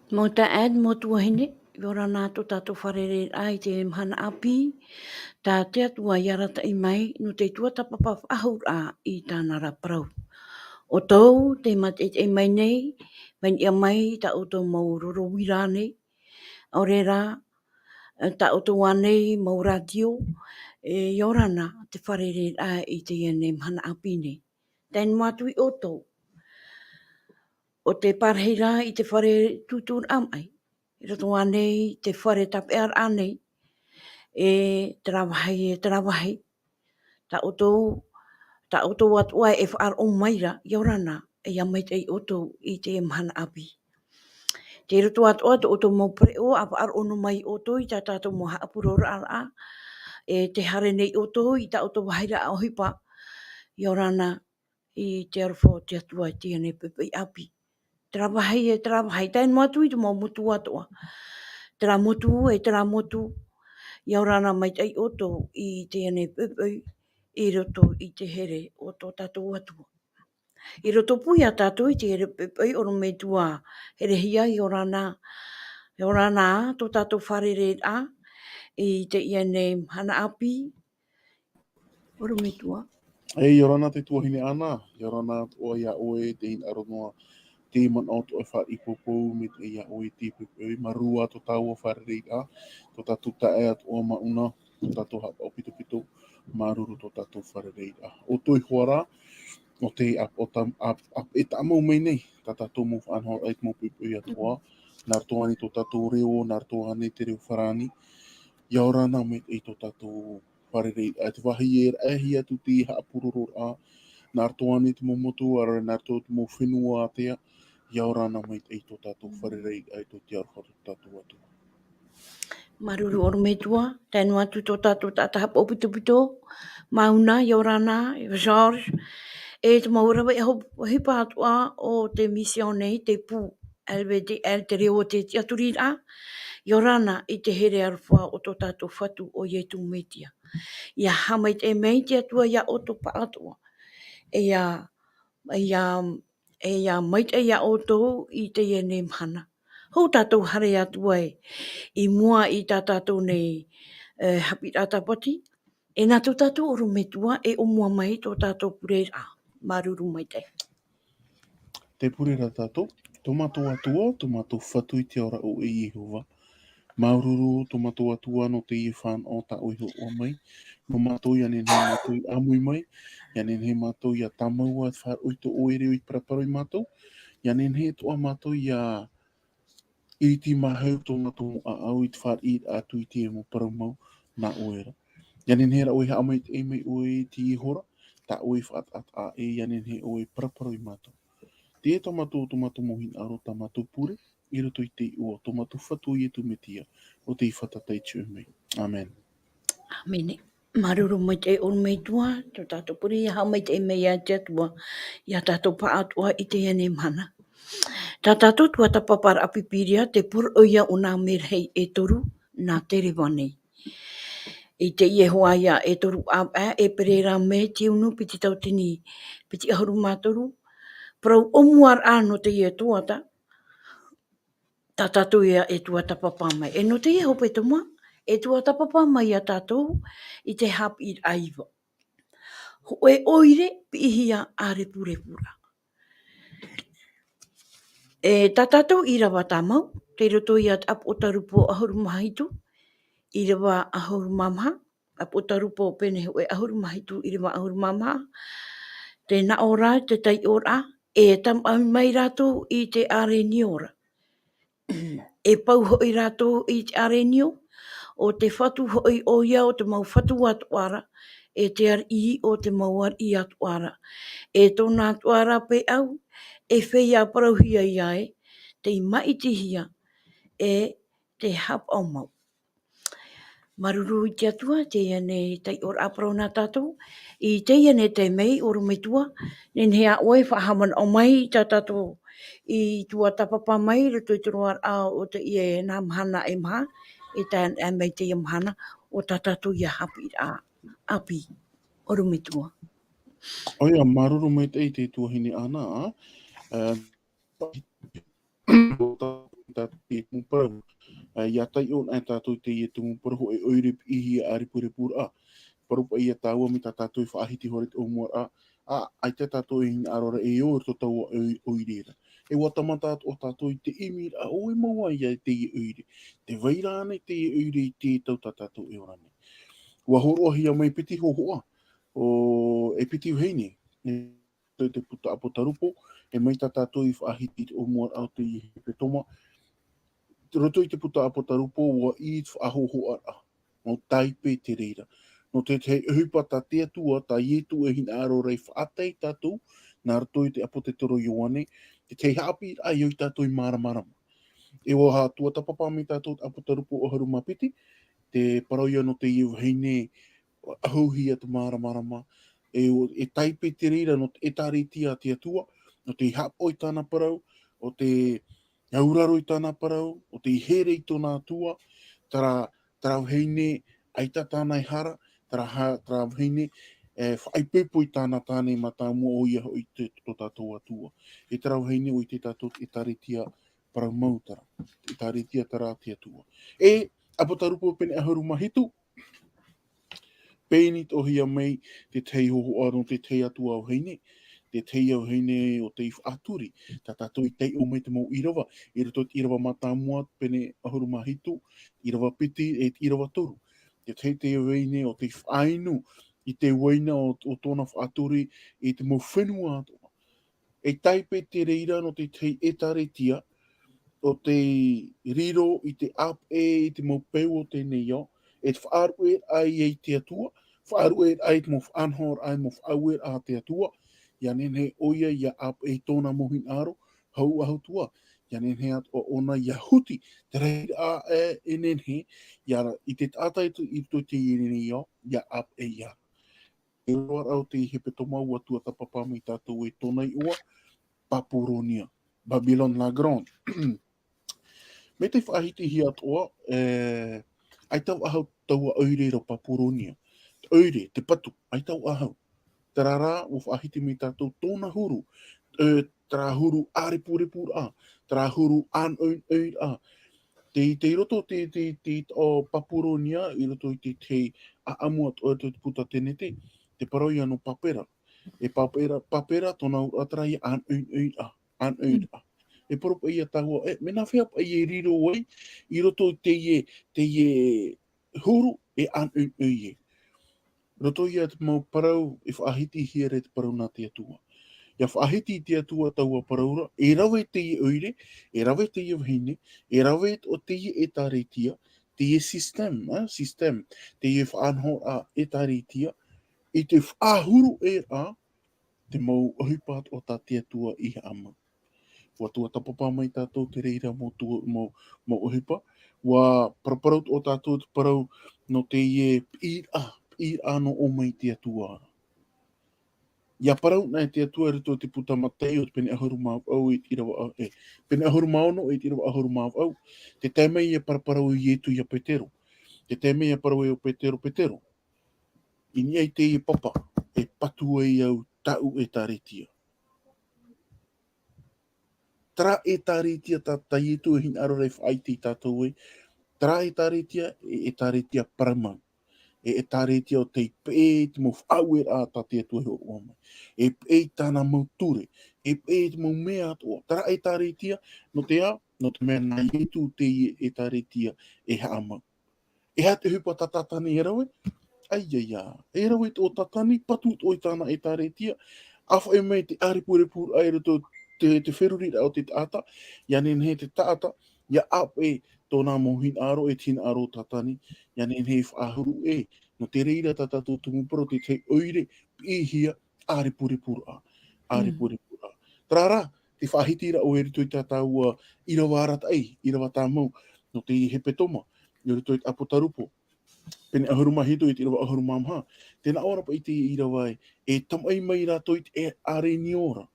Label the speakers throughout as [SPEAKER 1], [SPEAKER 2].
[SPEAKER 1] Mo ta ad mo tua hine, yora nā to tātou wharere ai te mhana api, tā te atua iara ta i mai, no te tua tapapa ahur a i tāna raparau. O tau, te mat e mai nei, mai ia mai ta o tau mauroro wira nei, o re rā, ta o tau anei mau radio, yora nā te wharere ai i te iene mhana api nei. Tēn matui o tau. O te parheira i te whare tūtūr amai. I roto anei te whare tapear anei. E trawahi. Ta oto atua e whaar o maira, iaurana, e amait ei oto i te mhana api. Te roto atua te oto mau preo, a whaar ono mai oto i ta tātou mo haapurora ala. E te hare nei oto i ta oto wahaira a ohipa. Iaurana, i te arwho te atua i te ane pepe api. Trawahi, taen matu i te mau mutu atoa. Tera motu, iaurana mai tei oto i te ane pepe, i roto i te here o tō tātou atua. I roto pui a tātou i te here pepe, oro me tua here hia i orana tō tātou wharere a, i te ane hana api, oro me tua.
[SPEAKER 2] E yorana te tuahine ana, yorana o ia oe te in aronoa te man o to e wha i popou me te ia oe te pepe, marua to tau o wharerei a, to tatu tae at o mauna, to tatu hapa o pito pito, maruru to tatu wharerei a. O toi huara, o te e ta amau mei nei, ta tatu mo whanhor eit mo pepe at oa, nar toani to tatu reo, nar toani te reo wharani, yaurana me e to tatu wharerei a te wahi e ahi atu te haapururur a, nar toani te momotu, ara nar to te mo whenua a tea, yaurana me e to tatu wharerei a to te arwha to tatu atu.
[SPEAKER 1] Maruru oru me tua, tēnu atu tō tātou tātahapa o pito, mauna, yaurana, George, e te maurawa e hipa atua o te misione, te pū, LBDL, te reo te tiaturira, yaurana i te here arwha o tō tātou whatu o ietu metia. Ia hamait e mei te atua ia o tō pa atua. Ia mait e ia o tō i te iene mhana. Hou tātou hare atua i mua i tā tātou nei hapi rātapati. E nā tō tātou oro me tua e o mua mai tō tātou purera. Maruru mai te.
[SPEAKER 2] Te purera tātou, tomato atua, tomato whatu i te ora o e Yehova. Maururu tomato atua no te i whan o ta oiho o mai. No mato i anen he mato i amui mai. I anen he mato i a tamaua at whar oito oere o i paraparo i mato. I anen he toa mato i a iti mahau tomato a au i te whar i atu i te mo paramau na oera. I anen he ra oi ha amai te emei oi ti i hora. Ta oi whaat at a e i anen he oi paraparo i mato. Te tomato mohin aro tamato pure. I roto i te ua tomato whatu i etu metia o te i whatatei tū mei. Amen.
[SPEAKER 1] Amene. Maruru mai te o mei tua, tō tātou puri i hau mai te mei a te atua, i a tātou pa atua i te ene mana. Tā tātou tua ta papara apipiria te pur oia o nā merhei e toru nā te rewa nei. I te ie hoa ia e toru e perera me te unu piti tau tini, piti ahuru mātoru, parau omuar no te ie tuata, tā tātou ia e tuata papa mai. E no te ie hope tomua, e tuata papa mai a tātou i te hap i aiva. Ho e oire pi ihia a repurepura. E tā tātou i rawa tāmau, te roto i at ap o tarupo ahuru mahitu, i rawa ahuru mamha, ap o tarupo pene ho e ahuru mahitu i rawa ahuru mamha, te na ora, te tai ora, e tam mai rātou i te are ni ora. E pau hoi rātou i te are nio, o te whatu hoi o ia o te mau whatu atuara, e te ar i o te mau ar i atuara. E tōna atuara pe au, e whea parauhia i ai, te maitihia, e te hap au mau. Maruru i te atua, te iane tei or aprau nā tātou, i te iane te mei oru me tua, nen hea oe whahaman o mai tā tātou i tua tapapa mai, ruto i turuar a o te ie nā mhana e maha, e tā e mei te mhana o tā tātou i a hapi a api oru me tua.
[SPEAKER 2] Oia, maruru mai te i te tuahine ana, e tumu parau. Ia tai on ai tātou te i tumu parau e oire ihi a ripurepura. Paru pa ia tāua mi tā tātou i whaahiti horit o mua ai te tātou i arora e o to tau oireira. E watamata o tātou i te imi a o e maua ia te i oire. Te vairane te i oire i te tau tātou e orane. Ua horo hi a mai piti hohoa o e piti uheine. Te puta apo tarupo e mai tā tātou i whaahiti o mua au te i petoma. Roto i te puta apo tarupo ua i te whaahohoa a. Mau taipe te reira. No te hupa ta te atua, ta ietu e hin aro rei whaatei tātou, nā rato i te apo te toro ioane, te hapi ai oi tātou i maramarama. E o ha tua tapapa mi tātou apo tarupo o haru mapiti, te parauia no te iu heine ahuhi atu maramarama, e taipe te reira no te etaritia te atua, no te hapo i tāna parau, o te auraro i tāna parau, o te here i tōna atua, tara heine aita tāna i hara, tara heine whaipepo i tāna tāne mata mua o ia o i te tātou atua. E tara heine o i te tātou e taritia parau mautara, e taritia tara te atua. E apotarupo pene aharu mahitu, pēni tohi a mei te tei hoho aro te tei atua o heine, te tei au heine o te aturi, ta tātou i tei o mei te mau irawa, i rato te irawa mata mua pene aharu mahitu, irawa piti e irawa toru. Te tei te heine o te whainu, i te waina o tōna whaaturi i te mau whenua atoa. E taipe te reira no te tei etaretia, o te riro i te ap i te mau peu o te neo, e te whaaru ai e te atua, whaaru ai te mau whanhor ai mau whaaru a te atua, ia nene oia ia ap tōna mohin aro, hau ahu tua, ia nene at o ona ia huti, te reira a nene, ia i te tata i to te neo, ia ap ia. E roar au te hepe toma ua tua tapapa mi tātou e tōna i ua, Papuronia, Babylon la Grande. Me te whaahiti hi atoa, ai tau ahau taua oire ro Papuronia. Oire, te patu, ai tau ahau. Tarara, o whaahiti mi tātou tōna huru. Tara huru ārepurepu a. Tara huru an oin a. Te roto te o Papuronia, i roto i te aamuat o te puta tenete, te paroi ano papera. E papera tōna atrai an oin a. An oin a. E poropa ia tahua, mena whea pa i riro wai, i roto te ie huru e an oin. Roto ia te mau parau, e whaahiti hia re te parau nā te atua. Ia whaahiti te atua taua paraura, e rawe te ie oire, e rawe te ie wahine, e rawe o te ie e tāreitia, te ie system, te ie whaanho a e tāreitia, i te whaahuru e a, te mau ohipat o tā te atua i ama. Wa tua tapapa mai tātou te reira mo ohipa, wa paraparaut o tātou te parau no te ie ir a no o mai te atua. Ia parau nai te atua rito te puta matei o te pene ahuru mau au i tirawa pene ahuru mau no i tirawa ahuru mau au. Te teme ia paraparau i etu ia petero. Te teme ia parau i o petero. I ni ai te i papa e patu ai au tau e taretia. Tra e taretia ta tai etu e hin aro rei whaiti tātou e. Tra e taretia paramau. E taretia o te pe te mo whauer a ta te atu e o mai. E pe tāna mauture. E pe te mo mea atua. Tara e taretia no te a, no te mea nai etu te e taretia e haamau. E ha te hupa tatatani e rawe? Ai. E rawe o tatani patu o i tāna e taretia. Awha e mei te aripurepur ai rato te wherurira o te taata. Ia nene te taata. Ia ap tōna mohin aro e tina aro tatani. Ia nene whaahuru no te reira tatatou tumuparo te te oire pihia aripurepur a. Aripurepur a. Trara, te whahitira o erito i tātaua irawa arata irawa tāmau no te hepe toma. I rito i apotarupo. Pene ahuru mahito i te irawa ahuru mamha. Tēnā ora pa i te irawa e tamai mai rato i te areni ora.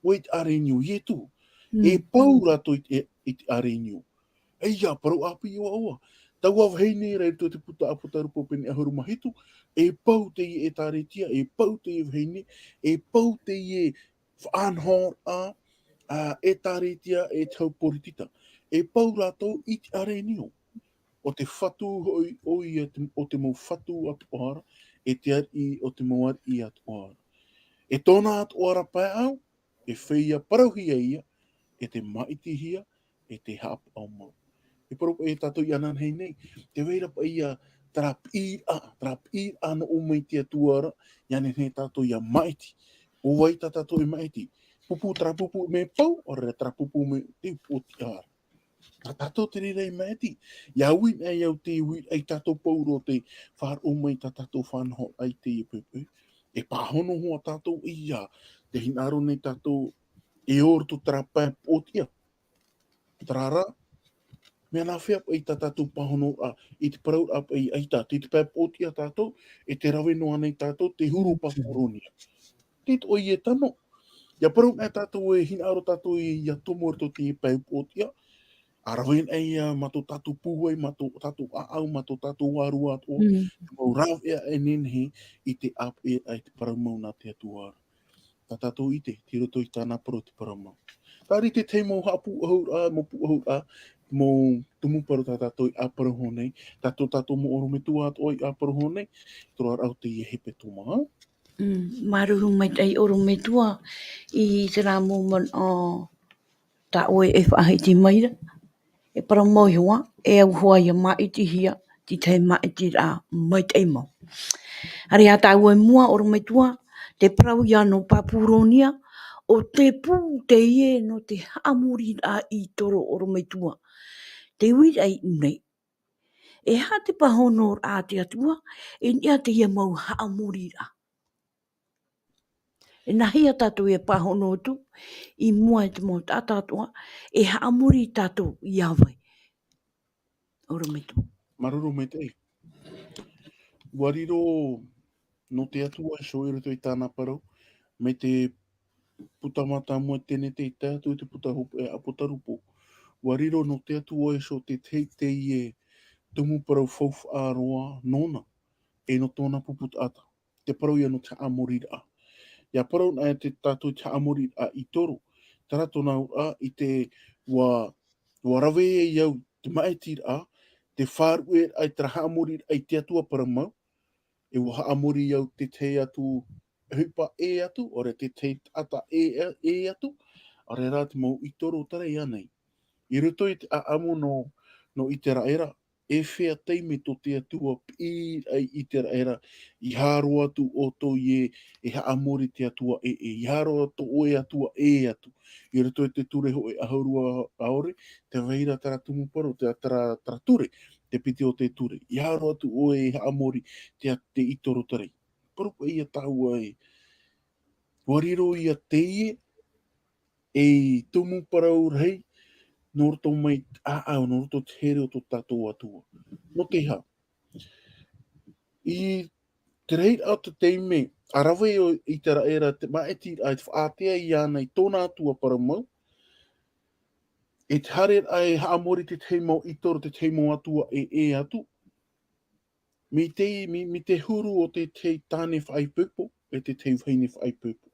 [SPEAKER 2] Wait areni i tu. E pau rato i te areni. Eia, parau api i oa. Tau au hei nei rei te puta apotarupo pene ahuru mahitu, e pau te i e taretia, e pau te i heine, e pau te i whaanhor a, e tāretia e tau poritita. E pau rātou i te are nio. O te whatu o te mau whatu atu oara, e te ari o te mau ari atu oara. E tōna atu oara pai au, e whia parauhia ia, e te maitihia, e te hap au mau. E paropo e tātou i anan hei nei, te weira pa ia trapir a no o mai te atuara, iane hei tātou ia maiti. O wai tātou i maiti. Pupu trapupu me pau, o re trapupu me te poti ara. A tātou te rira i maiti. Ia win e iau te win, ai tātou pauro te whār o mai tātou whanho ai te i pepe. E pāhono hoa tātou ia, te hinaro nei tātou e orto trapai potia. Trara, mea nā whea i tātou pahono i te parau i tātou, i te pai potia tātou, e te rawe noa nei tātou, te huru paporonia. Tit o i e tano. Ia parau e tātou e hinaro tātou i a tomorto te pai potia, a rawen e mato tātou puhoi, mato tātou aau, mato tātou waru ato, mau rau e nenhe i te ap e ai te parau mau nā te atuara. Tā tātou i te roto i tāna paro te parau mau. Tāri te te mau hapu ahur a, mo tumu paro tātou i aparo honei, tātou mo oro me tua ato i aparo honei, toro ar au te i hepe tō maha.
[SPEAKER 1] Maruru mai tai oro me tua i te rā moment o ta oe e whahiti maira. E para moi hoa, e au hoa ia maiti hia, ti te maiti rā mai tai mau. Ari a ta oe mua oro me tua, te parau ia no papuronia, o te pū te ie no te haamuri rā i toro oro me tua. Te wira i nei. E ha te pahono rā te atua, e nia te ia mau haamuri rā. E nahi a tātou e pahono tu, i mua e te mau tātātua, e haamuri tātou i awai. Oro me tu.
[SPEAKER 2] Maruru me te. Wariro no te atua e so i roto i tāna parau, me te putamata mua tene te tātou te putahupu e apotarupo. Wariro no te atua e so te te i e tumu parau faufu aroa nona, e no tōna puputata. Te parau ia no te amorira. Ia parau na te tātou te amorira i toro. Tara tōna ua i te wa rawe e iau te maitira, te whāru e ai te raha amorira ai te atua para mau, e wa amori iau te atu hupa e atu, ore te ata e atu, ore rā te mau i toro tara i anei. I ruto i te amo no i te raera, e whea teime to te atua pi ai i te raera, i haro atu o to i e haamori te atua i haro atu o e atua e atu. I ruto i te ture ho e ahaurua aore, te veira tara tumuparo, te tara ture, te piti o te ture. I haro atu o e haamori te itoro tarei. Parupa ia tau ai. Wariro ia teie, e tumu parau rei, no roto mai no roto te here o to tātou atua. No te ha. I te rei au te teime, a rawe o i te raera, te maeti ai te whaatea i ana i tōna atua para mau, e te hare ai haamori te teimo i toro te teimo atua e atu, mi te huru o te tāne whai pupo, e te te whaine whai pupo.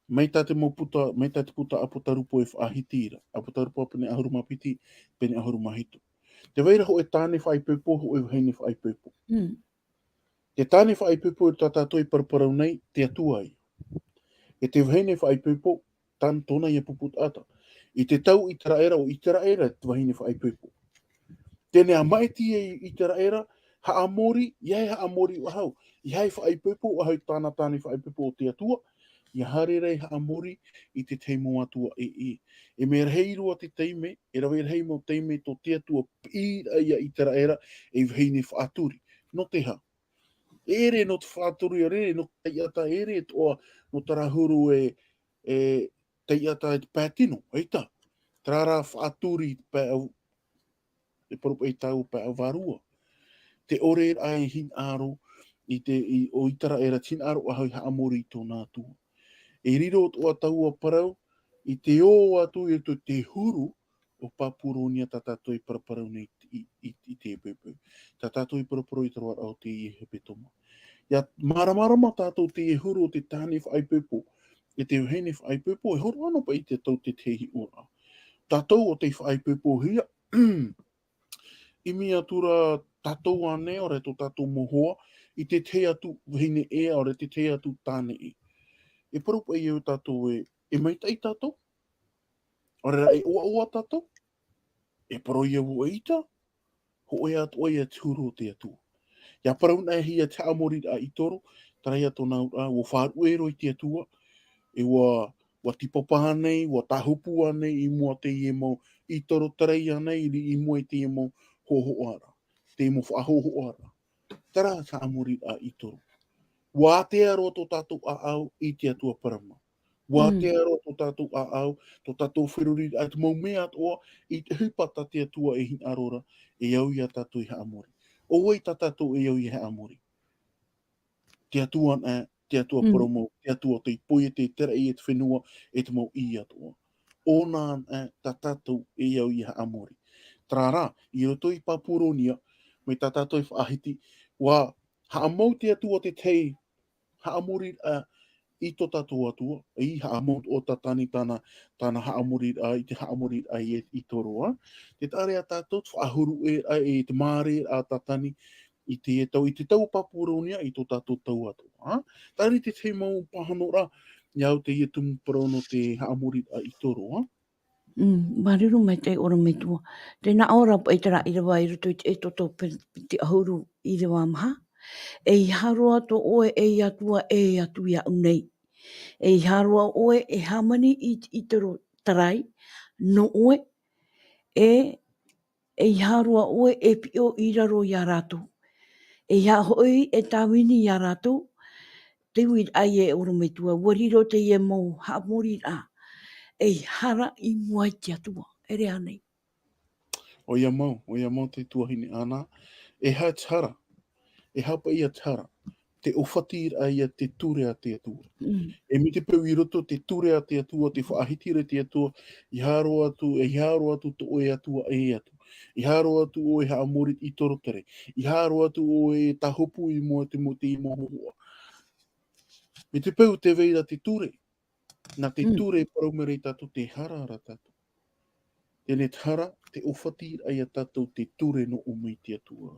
[SPEAKER 2] Mai tā te puta apotarupo e whaahitira. Apotarupo apene ahuruma piti, pene ahuruma hito. Te weira ho e tāne whai pupo, ho e heine whai pupo. Te tāne whai pupo e tātātou i paraparau nei, te atua ai. E te heine whai pupo, tōna i e puput ata. I te tau i te raera o i te raera, te heine whai pupo. Tēnei a maiti i te raera, haamori, iai haamori o hau. Iai whai pupo, o hau tāna tāne whai pupo o te atua, ia hare rei haamori i te teimo atua e. E mea reirua te teime, e rawe rei mo teime to te atua pira ia i te raera, e vheine whaaturi. No te ha. Ere no te whaaturi a re, no te iata ere toa no tarahuru te iata e te pātino, eita. Trara whaaturi e parupa e tau pā varua. Te ore ai hin aro, o itara era tin aro ahau haamori i tōna atua. E riro o ataua parau, i te o atu i te huru o Papuronia tātou i paraparau nei i te pepe. Tātou i paraparau i taro au te i hepe toma. Ia maramarama tātou te huru o te tāne whai pepo, e te hene whaipepo, e horo ano pa i te tau te tehi ora. Tātou o te whaipepo hia, i mi atura tātou ane, ore to tātou mohoa, i te te atu hine e, ore te te atu tāne i. E parupa i au tātou e maitai tātou, ore ra e oa oa tātou, e paro i au e ita, ho e atu e tūro te atu. Ia parauna e hia te amori a i toro, tarai atona o whāru e roi te atua, e wa tipapa anei, wa tahupu anei, i mua te i mau i toro tarai anei, i mua te i mau hoho ara, te i mau whahoho ara. Tara ta amori a i toro. Wā te aro tō tātou a au i te atua parama. Wā te aro tō tātou a au, tō tātou whiruri, a te mau mea atoa, i te hupata te atua e hin arora, e au i a tātou i ha amori. O wei tā tātou e au i ha amori. Te atua te atua paromo, te atua te poe, te tera i e te whenua, e te mau i atoa. O nā tā tātou e au i ha amori. Trārā, i roto i Papuronia, me tā tātou i whaahiti, wā haamau te atua te tei, haamori i tō tātou atua, i haamau o tātani tāna haamori i te haamori i toroa. Te tare a tātou, whaahuru e te māre a tātani, i te tau Papuronia i tō tātou tau atua. Tari te te mau pahanora, iau te i tumu parono te haamori i toroa.
[SPEAKER 1] Mariru mai te ora me tua. Tēnā ora pa i tera i rewa i rutu e toto te ahuru i rewa maha. E i haroa to oe e i atua e atu ia unei. E i haroa oe e hamani i tero tarai. No oe e i haroa oe e pio i raro i a rātou. E ia hoi e tāwini i a rātou. Te wit ai e ora me tua. Wariro te i e mau haamori a. E hara i mua i te atua. Ere anei.
[SPEAKER 2] O ia mau te tuahine ana. E ha tara, e hapa ia tara, te ofati a ia te ture a te atua. E mi te peu i roto te ture a te atua, te whaahitire te atua, i haro atu to oe atua e atu. I haro atu o e haamori i torotare. I haro atu o e tahopu i mua te mo te i mohoa. Mi te peu te veira te ture. Na te ture paraumere i tātou te hara ara tātou. Tēne tara, te ofati a ia tātou te ture no o mei te atua.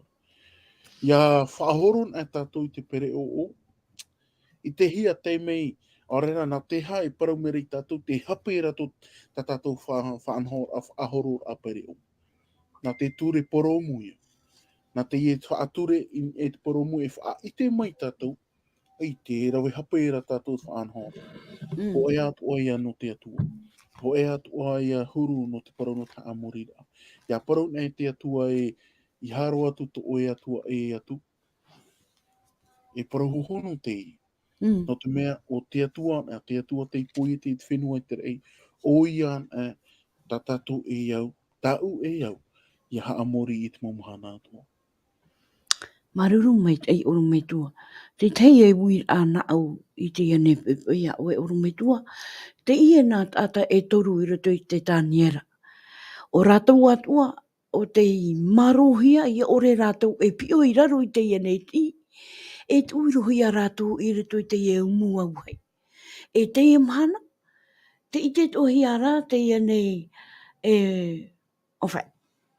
[SPEAKER 2] Ia whahoron a tātou i te pere o. I te hia te mei, a rena na te hae paraumere i tātou, te hapera to ta tātou whaahoro a pere o. Na te ture poromu ia. Na te ie whaature e te poromu e wha i te mai tātou, i te rawe hapera tātou whaanhoro. Ho e atu ia no te atua. Ho e atu ia huru no te parono ta amorira. Ia parona e te atua e i haro atu to oe atua e atu. E parahohono te i. No te mea o te atua te ipoi te whenua te rei, o ian ta tatu e iau, tau e iau, i ha amori i te mamuhana atua.
[SPEAKER 1] Maruru mai te oro me tua. Te tei e wui a na au i te ane ia o e oro me tua. Te ia nā tata e toru i roto i te tāniera. O rātou atua, o te marohia i ore rātou e pio i raro i te ane ti. E tuirohi a rātou i roto i te e umu au hei. E te e mahana, te i te tohi a rā te ane ofai.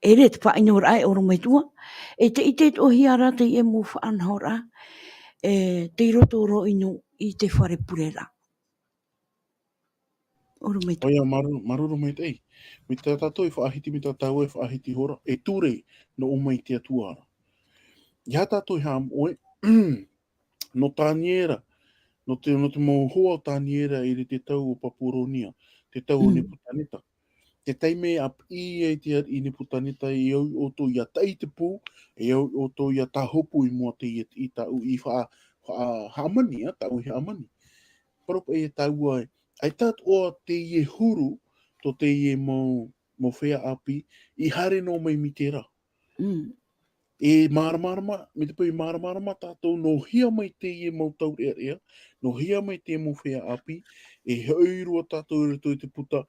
[SPEAKER 1] E re te whainora ai oro me tua. E te i te tohi a rā te e mu whaanhora. Te roto ro ino i te whare purera. Oro me tua.
[SPEAKER 2] Oia maruru mai tei. Me te tato e whaahiti me te tau e whaahiti hora. E ture no o mai te atuara. Ia tato i ham oe, no tāniera, no te mau hoa tāniera i te tau o Papuronia, te tau o Neputanita. Te teime ap i e te ar i Neputanita i au o to ia tai te pū, e au o to ia tahopu i mua te i tau i wha hamani, tau i hamani. Paropa e tau ai, ai tat o te i e huru, to te i e mau whea api, i hare no mai mi te ra. E maramarama, me te pui maramarama tātou, no hia mai te i e mau tau rea, no hia mai te mau whea api, e haurua tātou i te puta,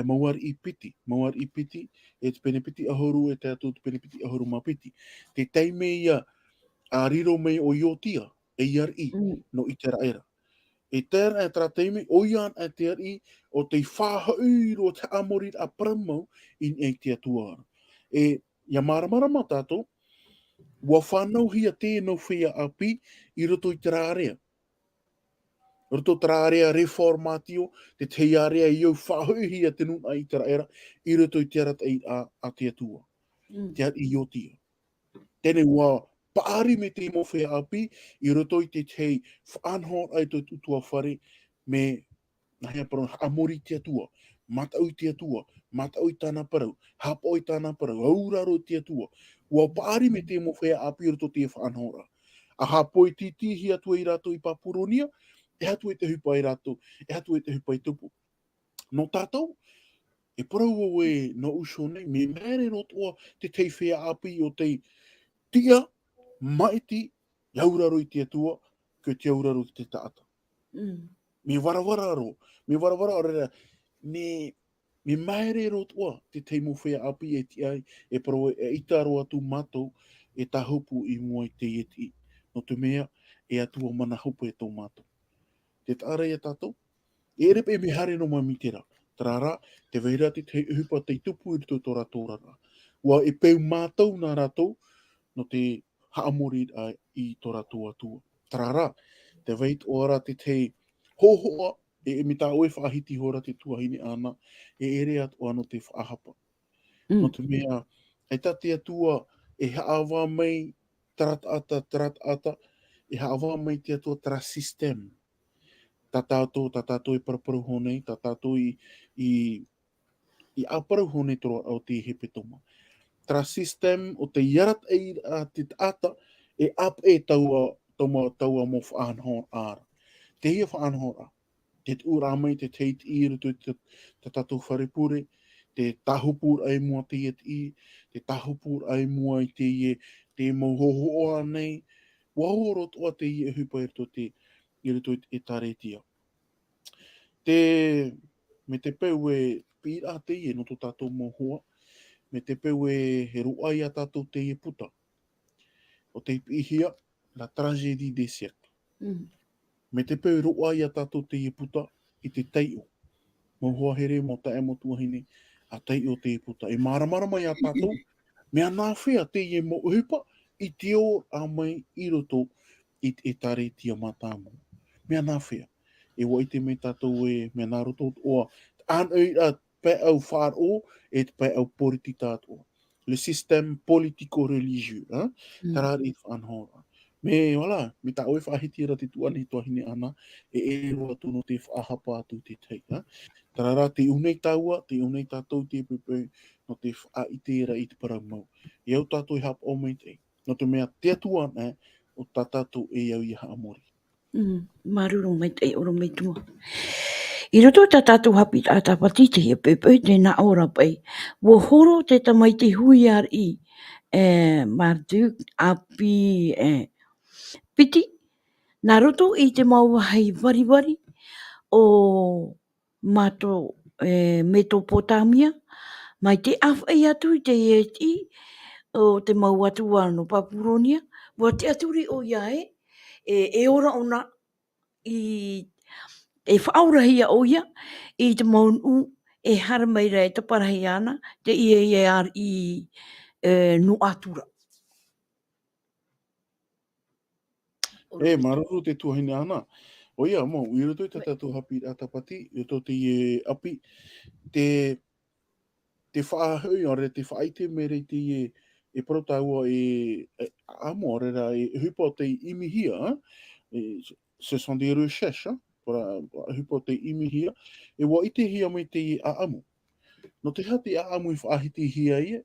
[SPEAKER 2] mauar i piti, e te penepiti ahoru, e tātou te penepiti ahoru mapiti. Te teime ia a riro mei o iotia, e iar i, no i te raera. E tēra e tera teime, oian e tēra I, o te whāhau ro te amorit a pramau in e te atuara. E, ia maramarama tātou, wa whanau hia tēnau whia api I roto I te rārea. Roto te rārea reformatio, te te area I au whāhau hia te nuna I te raera, I roto I te rata a te atua. Te at I o tia. Tēnei wā paari me te mo whia api, I roto I te tei whanhor ai to tutua whare, me na hea parang amori te atua, matau te atua, matau I tāna parau, hapo I tāna parau, auraro te atua. Ua paari me te mo whea api roto te whanhora. A hapo I titi hi atua I rato I Papuronia, e hatu e te hupa I rato, e hatu e te hupa I tupu. No tātou, e parau e no uso nei, me mere rotoa te tei whea api o te tia, maiti, auraro I te atua, ko te auraro I te taata. Me warawara ro, me warawara o rera, me maere ro toa te teimo whea api e ti ai, e paro e itaro atu matou e ta hupu I mua I te eti. No te mea, e atua mana hupu e tō matou. Te tāra e tātou, e repe me hare no mami tera. Tarara, te veira te hupa te tupu I tō rā. Ua e peu mātou nā rātou, no te haamori I tō rātou atua. Tarara, te veit ora te te hohoa, e mi tā oe whaahiti hora te tuahine ana, e ere atu ano te whaahapa. No te mea, e tate atua e haawā mai tarat ata, e haawā mai te atua tara system. Ta tātou e paraparu honei, ta tātou I aparau honei toro au te hepe toma. Tara system o te iarat e te ata, e ap e taua mo whaanhor ara. Te hia whaanhor ara. Te ura mai te teit I rutu te tatou wharepure, te tahupur ai mua te iet I, te tahupur ai mua I te ie, te mauhohoa nei, wahoro toa te ie hupa I rutu e taretia. Me te peu e pira te ie no to tatou mohoa, me te peu e he ruai a tatou te ie puta. O te pihia, la tragédie des siècles. Me te peu ruai a tatou te ie puta, I te teio. Mo hoa here mo tae mo tuahine a teio te ie puta. E maramarama I a tatou, mea nā whea te ie mo uhupa, I te o a mai I roto I tare tia mātāmo. Mea nā whea. E wa I te me tatou e mea nā roto oa, an a pe au whār o, e te pe au poriti tātou. Le système politico-religieux, tarari whanhora. Me wala, me ta oe whahiti ra te tuani tuahine ana, e roa tu no te whahapa atu te tei. Tarara te unei taua, te unei tātou te pepe, no te whaitera I te paramau. E au tātou I hapa o mai te. No te mea te atuana, o tā tātou e au I haamori.
[SPEAKER 1] Maruru mai te oro mai tua. I roto tā tātou hapi tā tāpati te hia pepe, te nā ora pai. Wo horo te tamai te hui ar I, Marduk, api, piti. Nā roto I te mauahai wariwari o mato Mesopotamia, mai te awhai atu I te ieti o te mau atu no Papuronia, wa te aturi o iae, e ora ona I e whaurahia o ia I te maunu e hara mai rei te parahi ana te IAR I no atura.
[SPEAKER 2] E, maruru te tuahine ana. O ia, mo, I roto I tātou hapi a tapati, I roto te ie api, te whaahui, ore te whaaite me rei te ie, e protaua amo, ore ra, e hupa o te imihia, ce sont des recherches, para hupa o te imihia, e wa ite hia mai te ie a amo. No te hati a amo I whaahiti hia ie,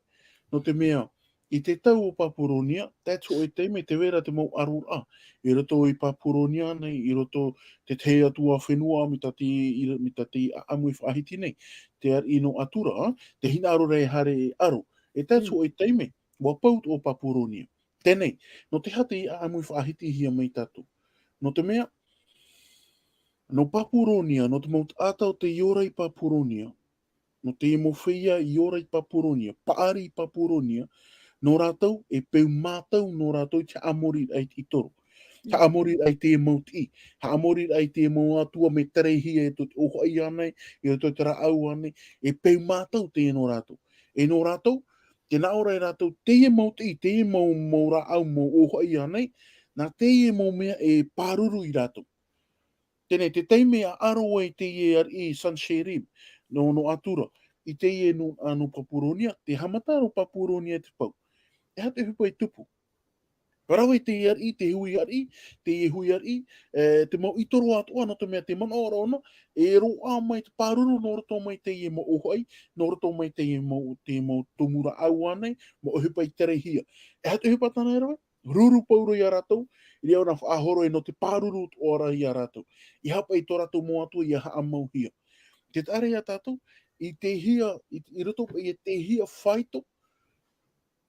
[SPEAKER 2] no te mea, I te tau o Papuronia, that's o e te me te vera te mau aru a. I roto I Papuronia nei, I roto te te atua whenua, mi ta te a amu I whaahiti nei. Te ar ino atura, te hina aro rei hare e aro. E that's o e te me, wa paut o Papuronia. Tenei, no te hati I a amu I whaahiti hia mai tatu. No te mea, no Papuronia, no te mau atau te iora I Papuronia, no te imo whia I ora I Papuronia, paari I Papuronia, no rātou e peu mātou no rātou te amori ai I toro. Haamori ai te mauti. Haamori ai te mau atua me tarehi e to te oho ai anei, e to te raau anei, e pei mātou te eno rātou. Eno rātou, te naora e rātou, te e mauti, te e mau raau mau oho ai anei, nā te e mau mea e pāruru i rātou. Tēnei, te teime a aro e te e ar i Sansherim, no atura, i te e no anu Papuronia, te hamataro Papuronia te pau. E ha te hupa i tupu. Parawe te ar i, te hui ar i, te mau i toro atu ana te mea te mana ora ona, e roa mai te pāruru no roto mai te i mo oho ai, no roto mai te i mo tumura au anei, mo hupa i tere hia. E ha te hupa tana e rawe? Ruru pauro i a ratou, i reo na whaahoro e no te pāruru ora i a ratou. I hapa i to ratou mo atu i a haa mau hia. Te tare a tātou, i te hia, i roto i te hia whaito,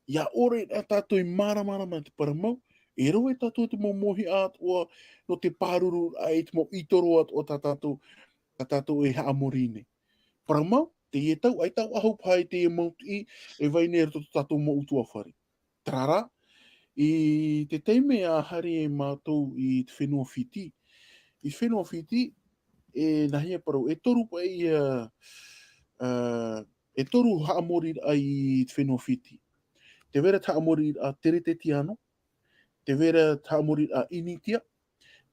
[SPEAKER 2] ia ore a tātou i maramara mai te paramau, e roe tātou te mohi atua no te pāruru a e te mo itoro atua tā tātou e haamorine. Paramau, te e tau, ai tau ahau pai te e mauti e vai nere to tātou mo utua whare. Trara, i te teime a hari e mātou i te whenua whiti. I te whenua whiti, e nahia parau, e toru pai e toru haamori ai i te whenua whiti. Te vera taamori a Terete Tiano, te vera taamori a Initia,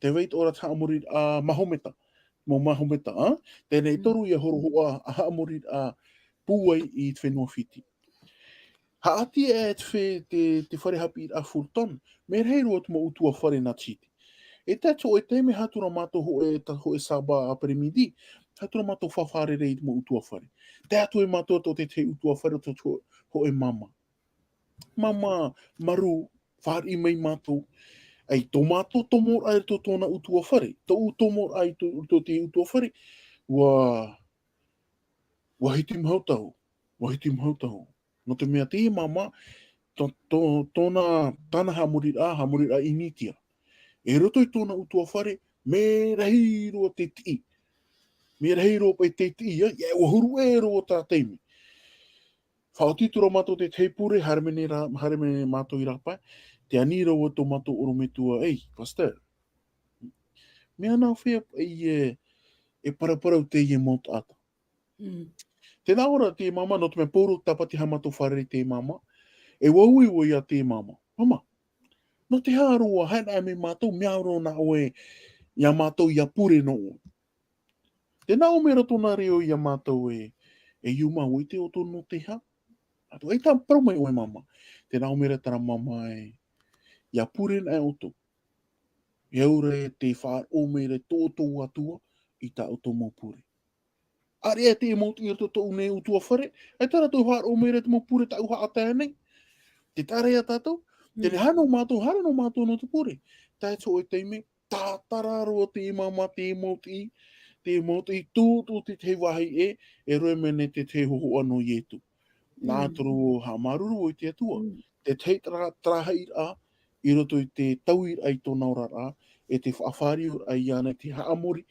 [SPEAKER 2] te veit ora taamori a Mahometa, mo Mahometa, tēnei toru i a horohoa a haamori a Puai i te whenua whiti. Haati e te wharehapi a Fulton, me rei roa tuma utua whare na chiti. E tato e teime hatura mato ho e Saba a Premidi, hatura mato whawhare rei tuma utua whare. Te atu e mato to te utua whare to ho e mama. Mama maru whari mai mātou, ai tō mātou tomor ai to tōna utua whare, tō tomor ai to te utua whare, wa hiti mhautau. No te mea te mama, tōna tāna hamurit a Initia. E roto i tōna utua whare, me rahi roa te ti. Me rahi roa pai te ti, ia ua huru e roa tā teimi. Whaotituro mātou te teipure, harimene mātou i rapai, te anira ua tō mātou orometua, ei, pastor, mea nā whea e paraparau te i e maut ata. Tēnā ora te mama, no te mea pōro tapati hamato wharere te mama, e waui ua ia te mama. Mama, no te hāroa, haina me mātou, mea ro na oe, ia mātou ia pure no o. Tēnā o mera tōna reo ia mātou e iuma ui te o tōno te ha. Ato, ei tā parau mai oe mama. Tēnā o mera tara mama e ia pure na e oto. E aure te whaar o mera tōtō atua i tā o tō maupure. Are e te e mauti i roto nei utua whare, ai tara tō whaar o mera te maupure ta uha a tēnei. Te tare a tātou, tēne hano mātou no te pure. Tai tō e teime, tā tararo te mama te mauti, tūtū te wahi e roe mene te hoho ano i etu. Nā toro ha maruru o te atua. Te tei trahai a, i roto i te tauir ai tō naura a, e te whaafariur ai ana te haamori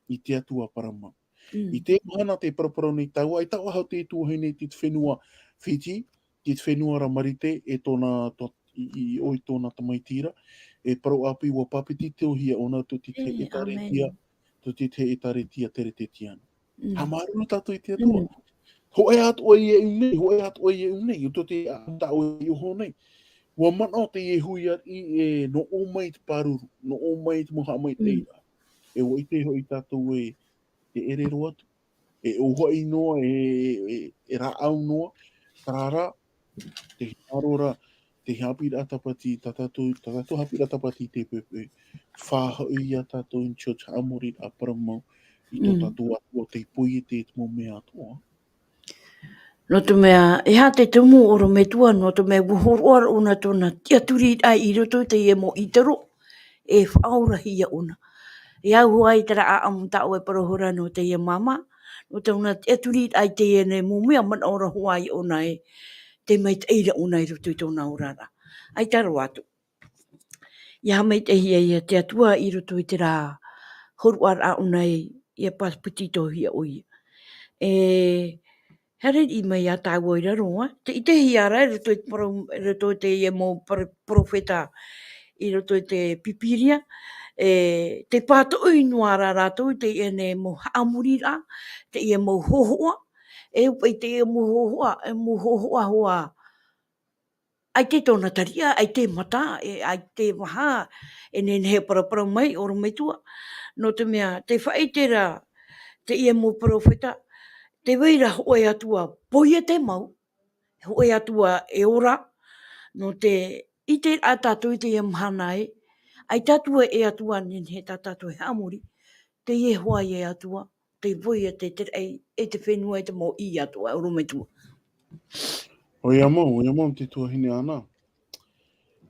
[SPEAKER 2] i te atua paramau. I te mana te paraparau nei tau, ai tau ahau te tuahi nei te whenua Fiji, te whenua Ramarite, e tōna, i oi tōna tamaitira, e parau api ua papiti te ohia ona to te te etaretia, to te te etaretia tere te tiana. Ha maruru tātou i te atua. Ho e atu ai e unei, o to te tau e uho nei. Ua mana o te e hui ar i no o mai te paruru, no o mai te moha mai te eira. E o i te hoi tātou e ere roatu. E uho i noa, e ra au noa, tarara, te arora, te hapi atapati, tātou hapi atapati te pepe, whāhau i a tātou in church amori a paramau, i tō tātou atua te pui te mo mea atua.
[SPEAKER 1] No te mea, e ha te tumu oro me tua, no te mea wuhuruar una tōna tia turi ai i roto te e mo itaro, e whaurahi a una. E au ai tera a amuta o e parohora no te e mama, no te una tia turi ai te e ne mo mea mana ora huai ona e te mai te eira ona i roto i tōna orara. Ai taro atu. Ia mei te hia ia te atua i roto i te rā horuar a ona e ia pasputi tohi a oi. Here i mai a tāua i raroa. Te i te hiara, roto te ie mō profeta i roto i te pipiria, te pātou inua rā rātou, te ia ne mo haamuri rā, te ia mo hohoa, upa i te ia mo hohoa hoa, ai te tōna taria, ai te mata, ai te maha, e nene he paraparau mai, oro mai tua, no te mea, te whae te rā, te ia mo profeta, te weira hoe atua poia te mau, hoe atua e ora, no te i te a tātou i te ia mahana ai tātua e atua nene he tātou he amori, te ie hoa e atua, te voia te rei, e te whenua e te mo i atua, oro mai tua.
[SPEAKER 2] O ia mau te tuahine ana.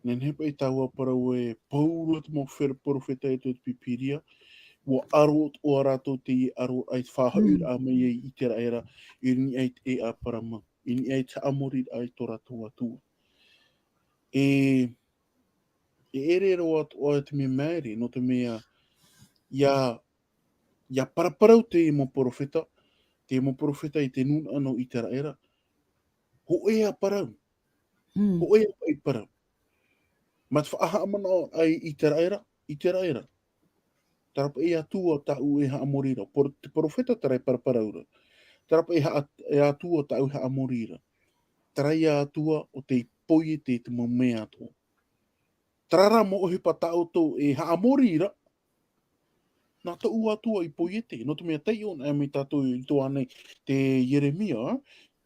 [SPEAKER 2] Nen hepa i tāua parau e paurua te mo whera porofeta e te pipiria, ua aro o a rātou te i aro ai whāhaur a mai i te raera, i ni ai e a parama, i ni ai te amori ai tō rātou atua. E ere ro o te mea maere, no te mea, ia paraparau te e mo porofeta i te nun ano i te raera, ho e a parau, ho e a parau. Ma te whaaha amana ai i te raera. Tarapa e atua ta u e ha amorira. Te porofeta tarai paraparaura. Tarapa e atua ta u ha amorira. Tarai atua o te poie te mamea atua. Tarara mo ohi pa ta auto e ha amorira. Nā ta u atua i poie te. No te mea tei on e mi tātou i toa nei te Jeremia.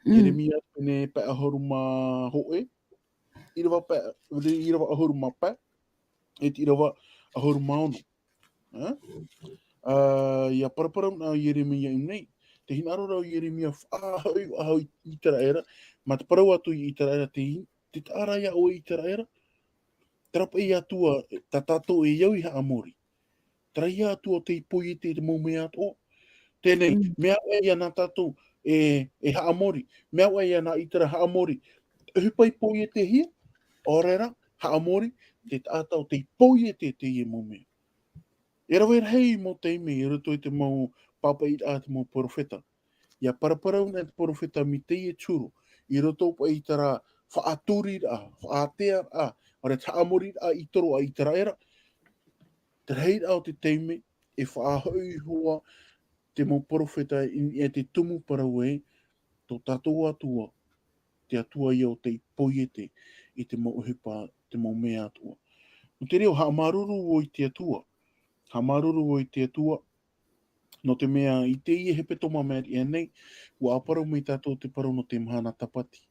[SPEAKER 2] Jeremia ne pa ahoru ma hoe. Irawa ahoru ma pa. E te irawa ahoru ma ono. Ia paraparau na Jeremia i nei. Te hinaro rau Jeremia ahau i te raera. Ma te parau atu i te raera te tāraia o i te raera. Tarapa i atua ta tātou e iau i ha amori. Tarai atua te ipoi te maumea ato. Tēnei, mea ua ia nā tātou e ha amori. Mea ua ia nā itara ha amori. Hupa ipoi te hia. Orera, ha amori. Te tātou te ipoi te i maumea. E rawe hei mo te ime i roto i te mau papa i te mau porofeta. Ia paraparau na te porofeta mi te i tūru. I roto pa i tara whaaturi a, whaatea a, ora te amori a i toro a i tara era. Te rei au te teime e whaahoi hoa te mau porofeta e te tumu parau e tō tātou atua te atua i o te poiete i te mau uhipa, te mau mea atua. No te reo, ha maruru o i te atua. Ha maruru o i te atua, no te mea i te i he petoma mea i nei, ua aparau mai tātou te parau no te mahana tapati.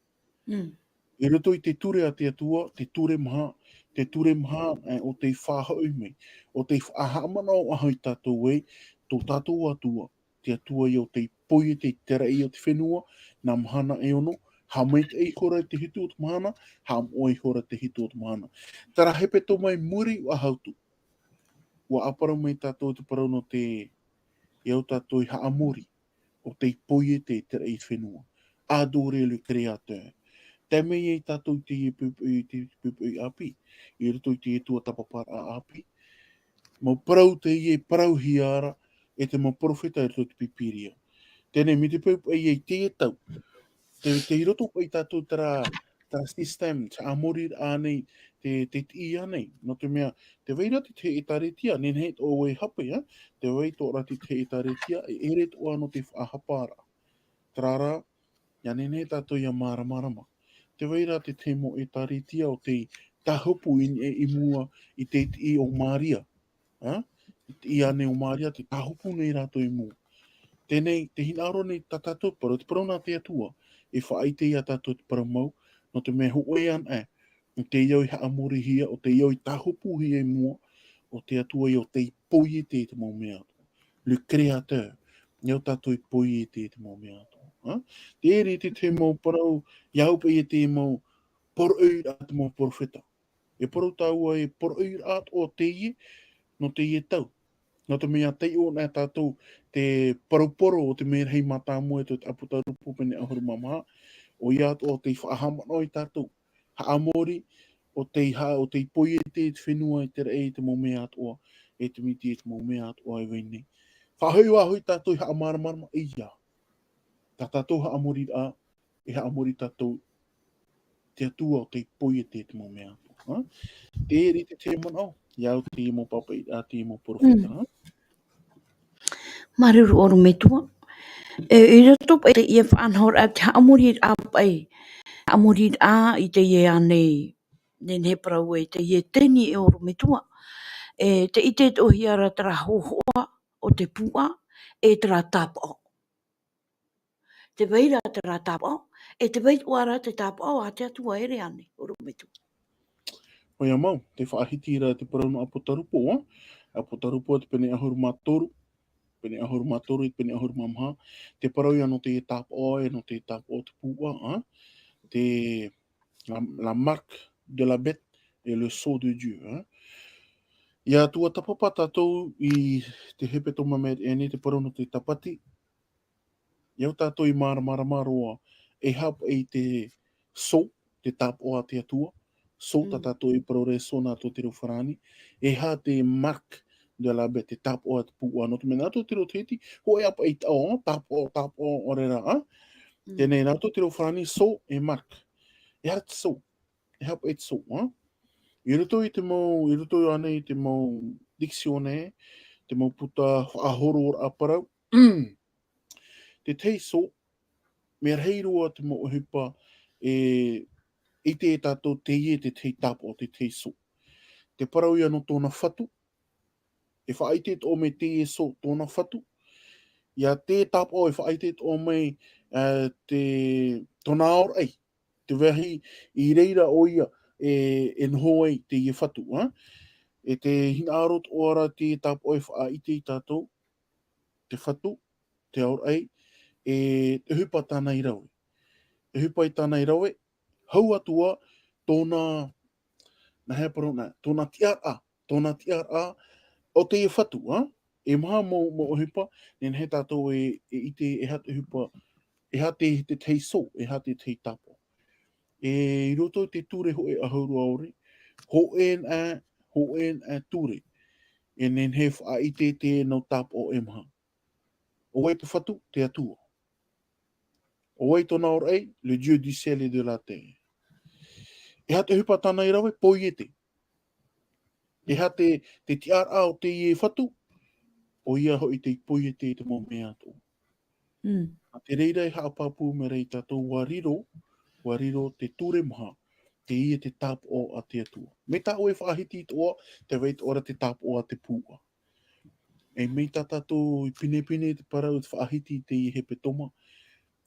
[SPEAKER 2] I roto i te ture a te atua, te ture maha o te whahau mei, o te whahamana o ahoi tātou e, tō tātou atua, te atua i o te poie te tera i o te whenua, nā mahana e ono, ha mai te eikora te hitu o te mahana, ha mo eikora te hitu o te mahana. Tara he peto mai muri o ahautu. Ua aparau mai tātou te parau no te iau tātou i haamori o te poie te tera i whenua. Adore le createur. Te mei e tātou te pupu i api. I roto i te tua tapapara a api. Mau parau te i parau hiara e te mau profeta i roto te pipiria. Tēnei, mi te pupu i te tau. Te i roto i tātou tara system, te amori anei, te i anei. No te mea, te weirati te etaretia, nen heit o e hape, te weito rati te etaretia, e eret o ano te whahapara. Trara, ia nen heit tātou ia maramarama. Te weirati te mo etaretia o te tahupu i mua i te i o Maria. I ane o Maria, te tahupu nei rato i mua. Tēnei, te hinaro nei tātou, pero te parau nā te atua, e whaaite i a tātou te paramau, no te mea hoe an e, o te iau i haamori hia, o te iau i tahupu hia i mua, o te atua i o te ipoi te mau mea atua. Le createur, iau tātou ipoi te mau mea atua. Te ere te mau parau, iau pa i te mau porui a te mau porofeta. E parau tāua e porui at o te ie, no te ie tau. No te mea tei o nā tātou te paroporo o te mea hei mata mua te aputa rupu pene ahuru mamaha. O ia o te whaahamano i tātou. Haamori o te ipoi te whenua i te rei te mau mea atoa. E te miti e te mau mea atoa e weinei. Whahau ahui tātou i haamaramarama i ia. Tā tātou haamori a, e haamori tātou te atua o te ipoi te mau mea atoa. Te eri te te mana, iau te mo papa i a te mo profeta.
[SPEAKER 1] Mariru oru metua. I roto pa te ia whanhor a te hamurir a pai. Hamurir a i te ia nei. Nen he parau e te ia teni e oru metua. Te ite to hiara tara hohoa o te pua e tara tapa. Te veira tara tapa. E te veit wara te tapa a te atua ere ane oru metua.
[SPEAKER 2] O ia mau, te whaahiti ra te parauno apotarupo, apotarupo te pene ahuru matoru, pene ahuru matoru, pene ahuru mamha, te parau ia no te tap o e no te tap o te pua, te la marque de la bête et le sceau de Dieu. Ia tua tapapa tātou i te hepe toma me e ne te parauno te tapati, iau tātou i mara e hap e te sceau, te tap o a te atua, sceau tātou i parore sona to te wharani, e ha te marque de la bête, te tap o a te pua, no te mena to te roteti, ho e apa i tap o rera, tēnei nā to te wharani, sceau e marque, e ha te sceau, e hap e te sceau, I roto i te mau, i roto i ane i te mau dictione, te mau puta ahoro o aparau, te teiso, me reirua te mau hipa i te tātou te ie te tei tapo te teiso. Te parau ia no tōna whatu, e whaaitet o me te so tōna whatu, ia te tapo e whaaitet o me te tōna aor ei, te wehi i reira o ia e noho ei te ie whatu, e te hina arot ora te tapo e whaaite i tātou, te whatu, te aor ei, te hupa tāna i rawe. E hupa i tāna i rawe, hau atua tōna, na hea parona, tōna tiar a, o te e whatu, e maha mo o hupa, nen he tātou e ite e ha te hupa, e ha te teiso, e ha te tei tapo. E roto te ture ho e ahuru aore, ho en a ture, e nen he whaite te no tapo o e maha. O wei te whatu, te atua. O wei tōna ora ei, le dieu du ciel et de la terre. E ha te hupa tāna i rawe, poiete. E ha te tiar a o te ie whatu, o ia ho i te poiete i te mo mea tō. A te reira e haapapū me rei tātou wariro te ture maha, te ie te tap o a te atua. Me tā oe whaahiti toa, te weit ora te tap o a te pūa. E mei tā tātou i pine te parau te whaahiti te i hepe toma,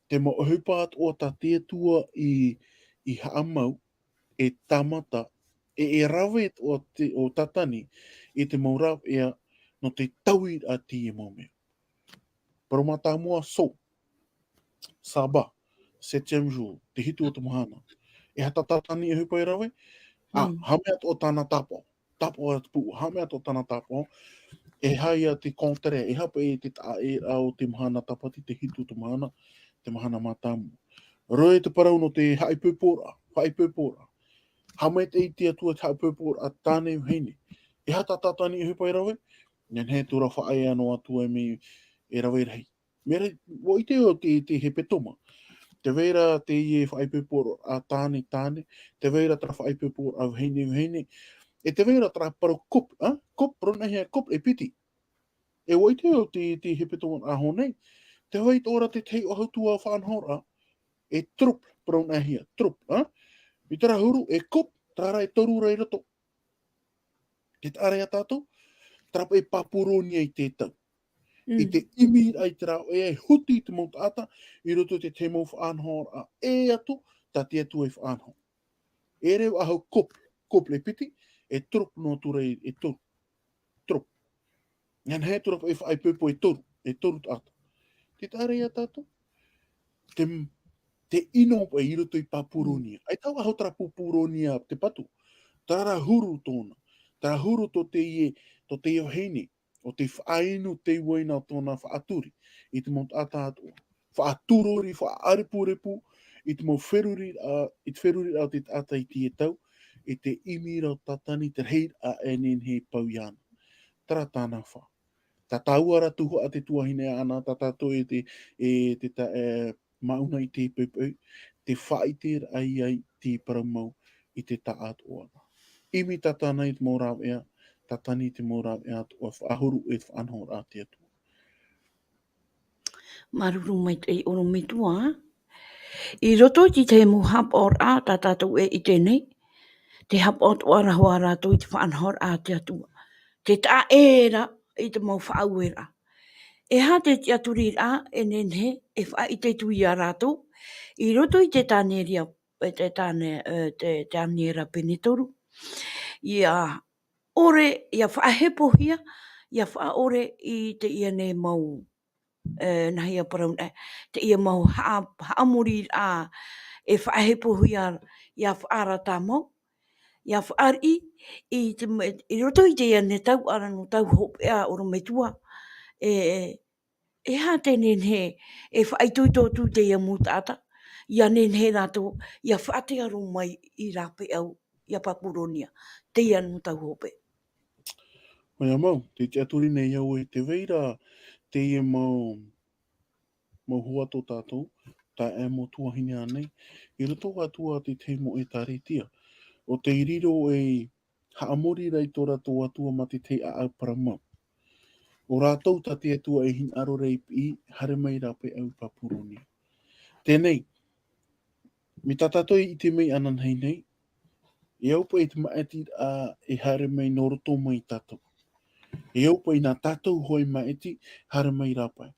[SPEAKER 2] te mo hupa o ta te atua i haamau, e tamata, e rawe o tatani, e te maurau ea no te taui a ti e maumea. Paromata mua so, Saba, 7e jour, te hitu o te mahana. E hata tatani e hupa e rawe, hameat o tāna tapo o te pū, hameat o tāna tapo, e haia te kontere, e hapa e te tae au te mahana tapati, te hitu o te mahana matamu. Roe te parau no te haipupora. Hamet e te atua te haipupora a tāne uhene. E hata tatani e hupa e rawe, nen he tura whaai anō atua me e rawe rei. Mere, o i te o te hepe toma. Te veira te ie haipupora a tāne, te veira tra haipupora a uhene, e te veira tra paru kup, rona hea kup e piti. E o i te o te hepe toma a honei, te wait ora te tei o hautua whanhora, e trup, rona hea, trup, I tera huru, e kup, tara e toru rei rato. Te tare a tātou, trapa e papuronia i te tau. I te imi ai te rao, e huti te mouta ata, I roto te te mou whaanhor a e atu, ta te atu e whaanhor. E reo ahau kup le piti, e trup no tura e toru. Trup. Ngan he trup e whaai pupo e toru ata. Te tare a tātou, te ino pa I roto I papuronia. Ai tau ahau tara papuronia te patu. Tara huru tōna. Tara huru to te ohene. O te whainu te waina o tōna whaaturi. I te mount ata atua. Whaaturori, whaaripurepu. I te mou wheruri au te ata I te tau. I te imira o tatani te rei a enen he pauiana. Tara tāna wha. Ta tauara tuho a te tuahine ana. Ta tātou mauna I te peupeu. Te whaiter ai te paramau I te taat o ana. imi tatana i te morau ea, tatani te morau ea, o whaahuru e whaanhor a te atua.
[SPEAKER 1] Maruru mai te oro mitua. I roto ki te muhap or a ta tātou e i tēnei, te hap o tu ara hoa rātou i te whaanhor a te atua. Te tā era i te mau whaauera. E ha te te aturi a e nenhe e wha i te tui a rātou. I roto i te tāneria, te tāneria penitoru. Ia ore, ia whaahepohia, ia whaore i te ia ne mau nahi a paraun te ia mau haamuri a e whaahepohia ia whaara tā mau. Ia whaari i roto i te ia ne tau ara no tau hopea oro metua e ha te nenhe e whaitui tōtu te ia mūtata. Ia nenhe rātou, ia whaate aro mai i rape au, ia papuronia, te ia no tau hope.
[SPEAKER 2] Mai a mau, te aturi nei au e te veira, te ia mau hua tō tātou, tā e mo tuahine anei, i roto atua te te mo e tāretia. O te iriro e haamori rei tō rato atua ma te te a au paramau. O rātou ta te atua e hin aro rei i hare mai rape au papuronia. Tēnei, mi tatatoi i te mei anan hei nei, e aupa i te maeti a e hare mai no roto mai tātou. E aupa i nā tātou hoi maeti hare mai rapai.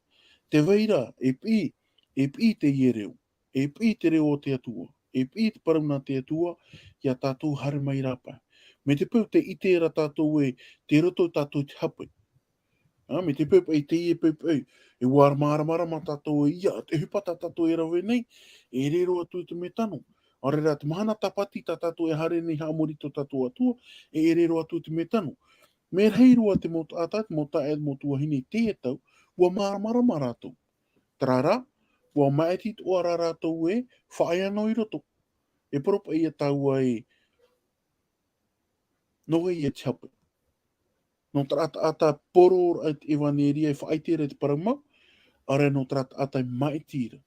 [SPEAKER 2] Te veira, e pi te iereo, e pi te reo o te atua, e pi te parauna te atua, ia tātou hare mai rapai. Me te pau te ite era tātou e te roto tātou te hapai. Me te pau e te ie pau e wāra maramara ma tātou e ia, te hupata tātou e rawe nei, e rero atu te me tano. Ore rā te mahana tapati tā tātou e hare nei haamori tō tātou atua, e rero atu te me tano. Me reirua te motu atat, mota e motu ahine te etau, ua maramara ma rātou. Tarara, ua maeti tō ara rātou e whaai anō i roto. E propa ia taua e noe ia te hape. No tarata ata poro ai te ewaneria e whaaitere te paramau, are no tarata ata maetira.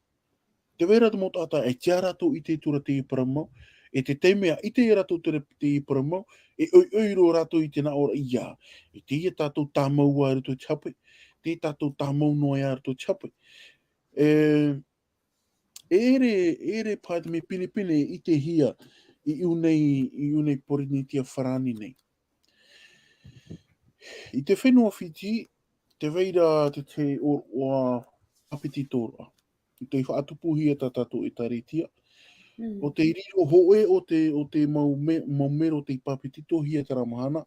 [SPEAKER 2] Te wera te motu ata e tia rātou i te tura te paramau, e te teimea i te rātou te paramau, e oiro rātou i te na ora ia. E te ia tātou tāmau a rātou te hape, te tātou tāmau noa a rātou te hape. Ere pai me pine i te hia i unei porinitia wharani nei. I te whenua whiti, te veira te o apiti tōra. I te whaatupuhia tātou i taritia. O te iriro hoe o te maumero te papitito hia te ramahana,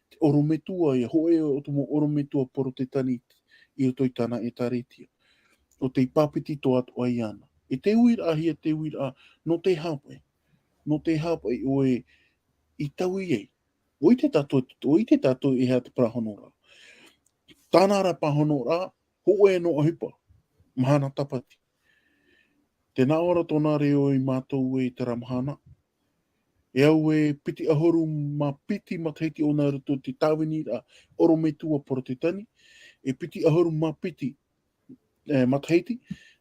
[SPEAKER 2] te orometua ia hoe o te mo orometua poro te tani i o toi tana e taritia. O te papitito atu ai ana. E te uira hia te uira no te hape. No te hape o e i tau i ei. O i te tātou i hea te prahonora. Tāna ara pahonora, ho e no ahipa. Mahana tapati. Te naora tōna reo i mātou e te ramahana. E au e piti ahoru ma piti mataiti o nā ruto te tāwini a orometua poro te tani. E piti ahoru ma piti mataiti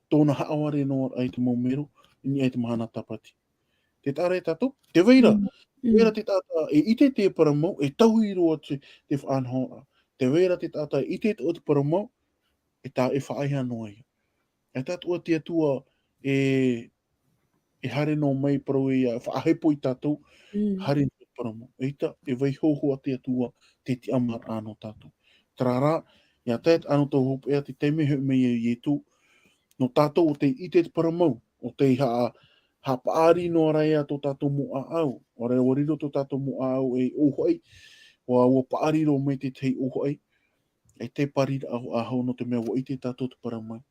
[SPEAKER 2] tōna haaware no ai te maumero ni ai te mahana tapati. Te tāre tātou, te veira. Veira te tāta e ite te paramau, e tauhiro atu te whaanhora. Te veira te tāta e ite te o te paramau, e tā e whaaiha noa ia. E tātua te atua e hare no mai parau ia, whaahepo i tātou, hare no paramau. Eita, e vai hohoa te atua te amar ano tātou. Tarara, ia tēt ano tau hopu ea te teime mei e tu, no tātou o te ite te paramau, o te ha paari no araia tō tātou mo a au. Ora e wariro tō tātou mo a au e ohoai. Wa paari ro me te tei ohoai. E te parira ahau no te mea wa i te tātou te paramau.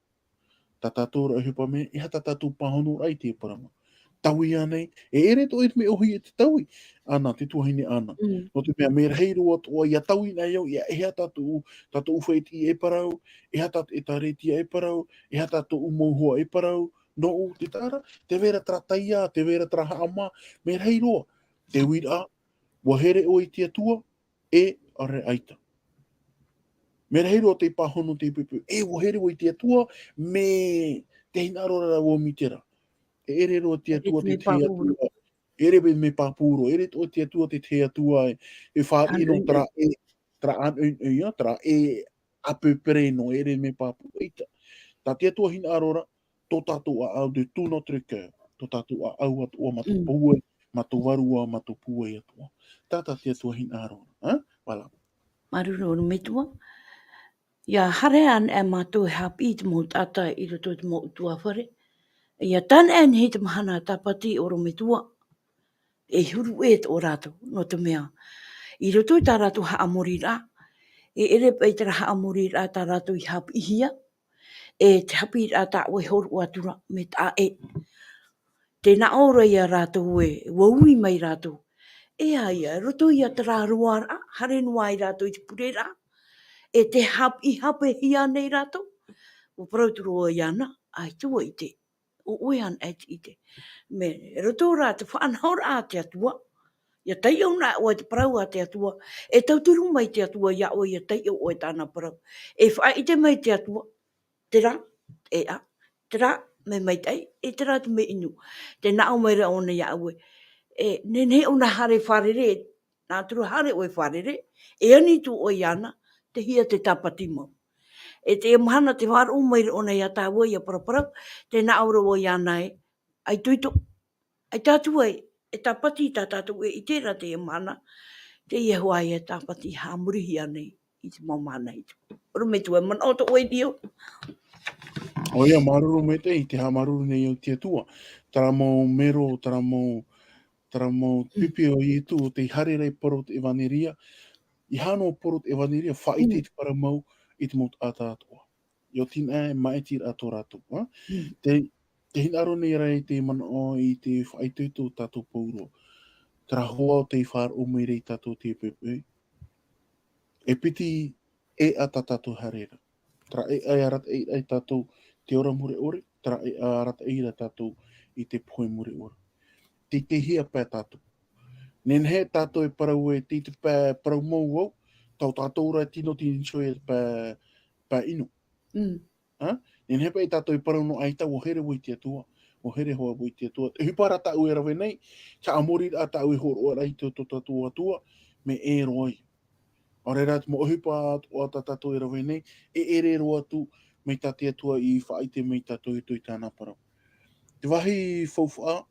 [SPEAKER 2] Tā tātou ra hupa me, e ha tā tātou pahono rai te paramau. Taui anei, e ere to e me ohi e te taui. Ana, te tuahine ana. No te mea me reiro atua, ia taui nei au, ia e ha tātou uwhaiti e parau, e ha tātou e tāretia e parau, e ha tātou umauhua e parau, no o te tāra, te vera trataia, te vera trahaama, me reiroa. Te wira, wahere o i te atua, e are aita. Me reiroa te pahono te pepe, e wahere o i te atua, me te hinarora o mitera. E ere roa te atua te te atua, ere be me papuro, ere to te atua te te atua e wha ino tra an ia, tra ape preno, ere me papu eita. Ta te atua hina arora, tō tātou a au de tūno treke, tō tātou a au atua ma tō pūe, ma tō warua, ma tō pūe atua. Tata te atua hina arora. Wala.
[SPEAKER 1] Maruru o metua. Ia hare an e mātou he hapi te mō tata i roto te mō utua whare. Ia tan en he te mahana tapati o rometua. E huru e o rātou no te mea. I roto i tā rātou haamori rā. E ere pei tera haamori rā tā rātou i hapi ihia. E te hapi rā tā ue horu atura me tā e. Tēnā ora ia rātou e waui mai rātou. E aia, roto ia te rā rua rā, hare noa i rātou i te pure rā. E te hapi hape hia nei rātou. O parauturu o iana, ai tua i te. O oean et i te. Me roto rā te whaanhaur a te atua. Ia tai au nā oe te parau a te atua. E tauturu mai te atua ia oe ia tai au oe tāna parau. E wha i te mai te atua. Te rā, e a. Te rā, me mai tai, e te rā te me inu. Te nao mai ra ona ia oe. E nene o na hare wharere, nā turu hare oe wharere. E ani tu oe iana, te hia te tapati mau. E te mahana te whāra o mai ra ona ia tā oe ia paraparau. Te nao ra oe iana e. Ai tuito, ai tātua e. E tapati tā tātou e i tērā te mana, te ia hoa e tāpati hāmurihi anei i te mamana i te. Oro me tu e mana o to oe dio.
[SPEAKER 2] O ia maruru me te i te ha maruru nei au te atua. Tara mō mero, tara mō pipi o i tu, o te harere porot e vaneria. I hano porot e vaneria, whaite te para mau i te mot ata atua. I o tina e maetir ato rato. Te hinaro nei rei te mana o i te whaite tu tato pauro. Tara hoa o te whār o mai rei tato te pepe. E piti e ata tato harera. Tara e arat e tato te ora mure ore, tara e arat e ira tato i te poe mure ore. Te hia pē tato. Nen he tato e parau e te pē parau mau au, tau tato ura tino tini choe pē inu. Nen he pē tato e parau no aita o here wai te atua. O here hoa wai te atua. E hupara ta ue rawe nei, ka amori a ta ue horo ora i te tato atua, me e roi. O re rat mo ohipa o ta tato e rawe nei, e ere roa tu me ta te atua i whaite me tato i tui tāna parau. Te wahi fauwha,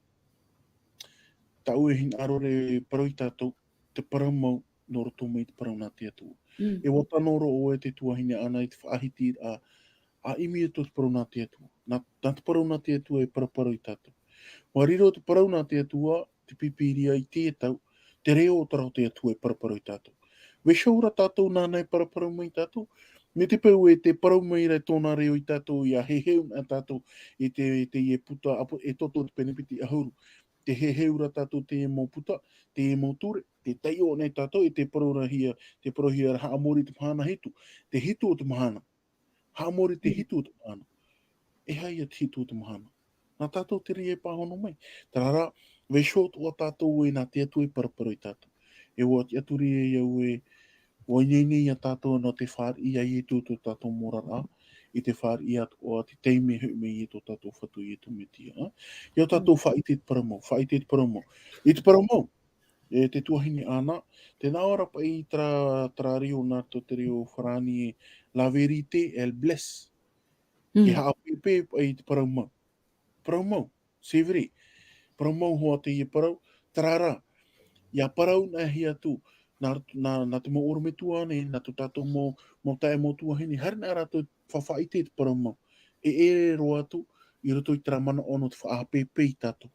[SPEAKER 2] ta ue hin arore parau i tato, te parau mau no roto me te parau nā te atua. E wata noro o e te tuahine ana i te whaahiti a imi e to te parau nā te atua. Nā te parau nā te atua e paraparau i tato. Wa riro te parau nā te atua, te pipiria i te tau, te reo o tarau te atua e paraparau i tato. We shaura tātou nānei paraparau mai tātou, me te peu e te parau mai rei tōna reo i tātou i a heheu na tātou i te e puta, e toto te penepiti ahuru. Te heheura tātou te e mō puta, te e mō ture, te teio nei tātou i te parurahia, te parurahia haamori te mahana hitu, te hitu o te mahana. Haamori te hitu o te mahana. E hai a te hitu o te mahana. Nā tātou te rie pāhono mai. Tarara, we short o tātou e nā te atu e paraparau i tātou. E o te aturi e iau e o inini a tātou no te whār i a i tū tātou morara, i te whār i at o te teime hu me i tō tātou whatu i tō metia. Iau tātou whaite te paramau, whaite te paramau. I te paramau, e te tuahini ana, te naora pa i tra rio nā tō te rio wharani e la verite el bless. Ki haa pepe pa i te paramau. Paramau, severi. Paramau hoa te i parau, trara. Ia parau na hia tu. Nā te mo orome tuane, nā tu tātou mo tae mo tuahini. Hare nā rātou whawhaite te paramau. E ere roa tu, i roto i tera mana ono te whaapepe i tātou.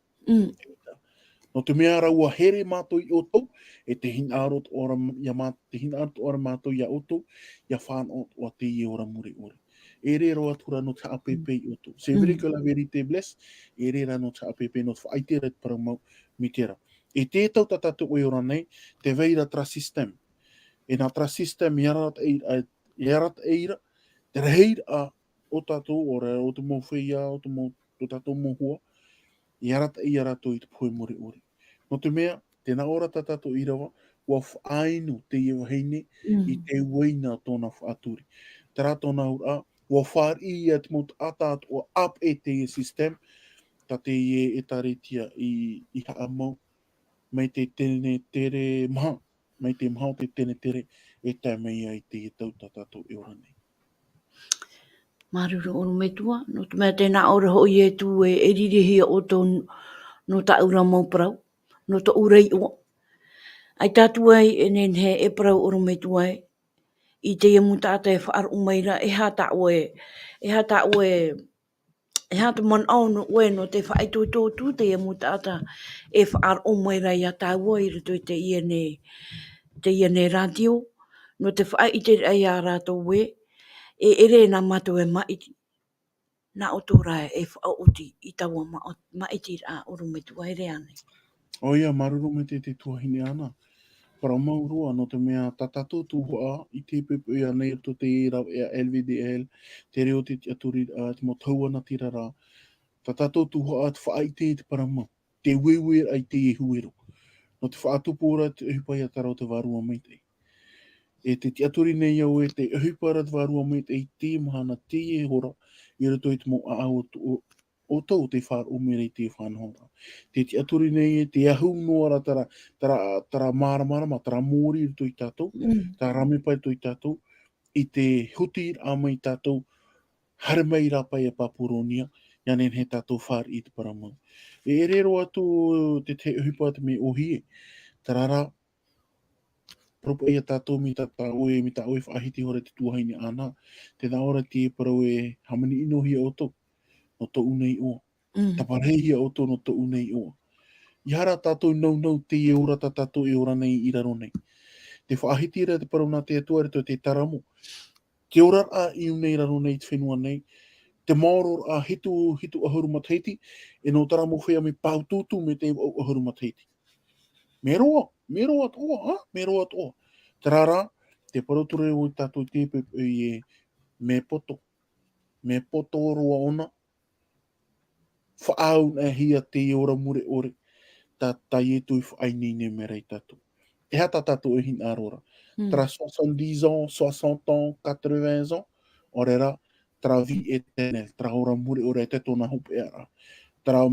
[SPEAKER 2] No te mea raua here mātou i otou, e te hinarot ora mātou i a otou, ia whānot o te i ora muri ore. E re roa tura no te apepe i otou. Se veri ka la verite bless, e re ra no te apepe no te whaite ret paramau mi tera. E tētau tātou o ora nei, te veira tra system. E nā tra system i arat eira, te reheir a o tātou, o te mō whia, o te tātou mō hua, i arat eira rātou i te pui muri ore. No te mea, tēnā ora tātou i rawa, ua whainu te iwa heine i te waina tōna whaaturi. Te rā tōna ura, ua whaar i a te mot atat o ap e te system, ta te e taretia i haamau, mai te tene tere maha, mai te maha o te tene tere e tai mai ai te tau tātou e ora nei.
[SPEAKER 1] Maruru o me tua, no te mea tēnā ora hoi e tū e ririhi o tō no ta ura mau parau, no ta urei o. Ai tātu ai e nen he e parau ora me tua i te imu tāta e whaar umeira e hata oe, e hata oe, e hata man au no oe no te whaai tō tō te imu tāta e whaar umeira i a tāua i rito i te iene radio, no te whaai i te ai a rātou we, e ere nā mato e maiti. Nā o tō rai e whaoti i taua maiti a oro me tua ere ane.
[SPEAKER 2] O ia, maruru me te tuahine ana. Para maurua no te mea tatato tuhoa i te pepe ia nei to te rau e LVDL, te reo te aturi te mo tauana tira rā. Tatato tuhoa te whaai te para mau. Te wewe ai te e huero. No te whaatupu ora te uhipai a tarau te varua meitei. E te aturi nei au e te uhipai a te varua meitei te mahana te e hora i rato i te mo a o tau te whaar umere i te whanhora. Te aturi nei e te ahu noara tara māramarama, tara mōri i rato i tātou, tara rame pai to i tātou, i te huti a mai tātou, hare mai rapai e Paporonia, ia nen he tātou whaar i te paramau. E rero atu te uhipai te me ohie, tarara, propo ia tātou mi tā oe whaahiti hore te tuahaini ana, te naora te parau e hamani inohi o tau, no tau unei o. Taparehi o tau no tau unei o. I hara tātou nau te e ora tātou e ora nei i raro nei. Te whaahiti rea te parau nā te atua reto te taramo. Ke ora a i unei raro nei te whenua nei. Te maoro a hitu ahuru mataiti, e no taramo whea me paututu me te ahuru mataiti. Me roa toa. Te rara, te parature o tātou te pepe e me poto. Me poto roa ona. Whaau na hia te ora mure ore. Tā tai e tui whaini ne me rei tātou. E hata tātou e hin arora. Tra 70 ans, 60 ans, 80 ans, orera, tra vi etenel, tra ora mure ore te tona hupe ara. Tra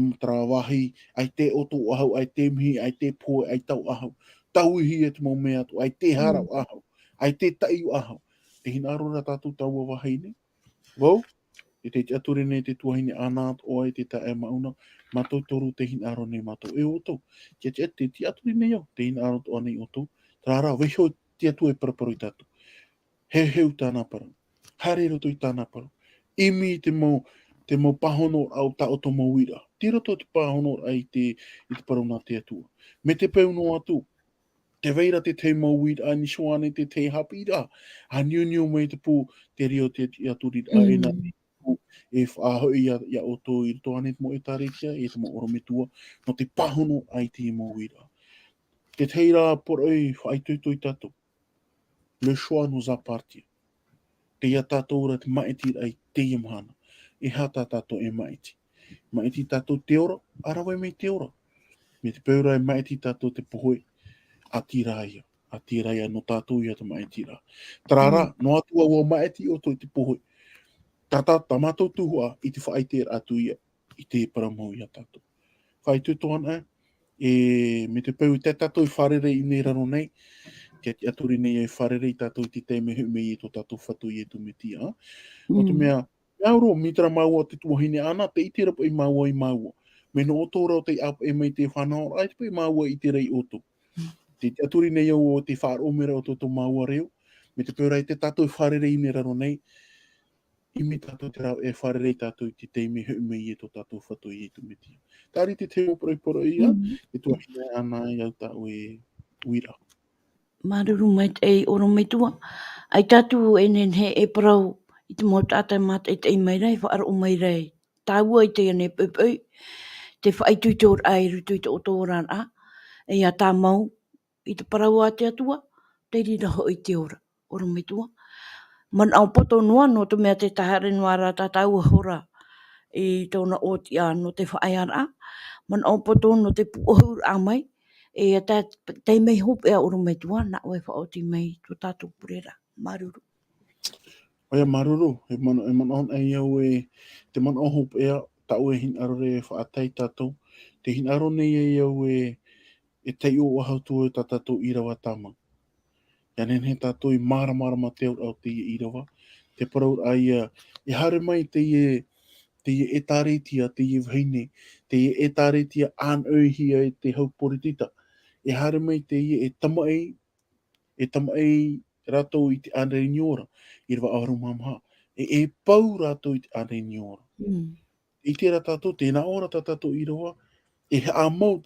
[SPEAKER 2] wahi, ai te oto ahau, ai te mihi, ai te poe, ai tau ahau. Tau ihi e te mau mea tu, ai te harau ahau, ai te taiu ahau. Te hin arora tātou taua wahaine. Wau, e te aturi nei te tuahine anāt o ai te ta e mauna, matou toru te hin aro nei matou e oto. Te aturi nei au, te hin aro to anei oto. Rara, weho te atu e paraparu i tātou. Heu tāna parau. Hare roto i tāna parau. Imi te mau pahono au ta o to mauira. Tira to te pahono ai te parau nā te atua. Me te peu no atu, te veira te te mauira, a nishoane te hapira. A niu mai te pū, te rio te aturi a e nā e whaaho ia o tō i rito ane mo e tāretia, e te mo orometua, no te pahono ai te mauira. Te teira por ei whaitutu i tātou. Le choix nous appartient. Te ia tātou ora te maiti ai te imahana. E hata tātou e maiti. Maiti tātou te ora, arawai mei te ora. Me te peura e maiti tātou te pohoi, a tiraia. A tiraia no tātou ia te maiti rā. Tarara, no atua ua maiti o tō te pohoi. Tata tamatou tuhua i te whaite atu ia i te paramau ia tātou. Whaitutu ana me te peu te tātou i wharere i nei raro nei, te aturi nei e wharere i tātou i te teime hume i tō tātou whatu i e tu me tia. O te mea, auro, mitra maua te tuahine ana, te iti rapa i maua i maua. Me no oto rau te apa e mai te whanau, ai te pai maua i te rei oto. Te aturi nei au o te whaar omera o tō maua reo, me te peu rai te tātou i wharere i nei raro nei, i me tātou te rau e wharerei tātou i te teime hume i e tō tātou whatu i e tu metia. Tāri te teo poro ia, e tuahine ana i au tāu e uira.
[SPEAKER 1] Maruru mai te ei oro me tua. Ai tātou e nen he e parau i te mau tātai mata i te mai rei, whaara o mai rei. Tāua i te ane pupui, te whaitutor ai rutu i te otoran a, e ia tā mau i te parau a te atua, te riraho i te ora, oro me tua. Man au poto noa no te mea te tahare noa rā tātau hora i tōna oti a no te whaaiara a. Man au poto no te puohur a mai, e a te mei hope a oro me tua, na oe whaoti mei tō tātou purera, maruru.
[SPEAKER 2] Oia maruru, e mana on ai au e, te mana o hope ea, tau e hin arore e whaatai tātou, te hin aro nei e au e, e tei o ahau tu e ta tatou irawa tama. Ia nen he tatou i mara ma te au te i irawa. Te parau ai e hare mai te e tāretia, te i vheine, te e tāretia an hia e te hau poritita. E hare mai te e tama ei ratou i te ane niora, i rwa aru mamha. E pau ratou i te ane niora. I tērā tātou, tēnā ora tātou i roa, e hamau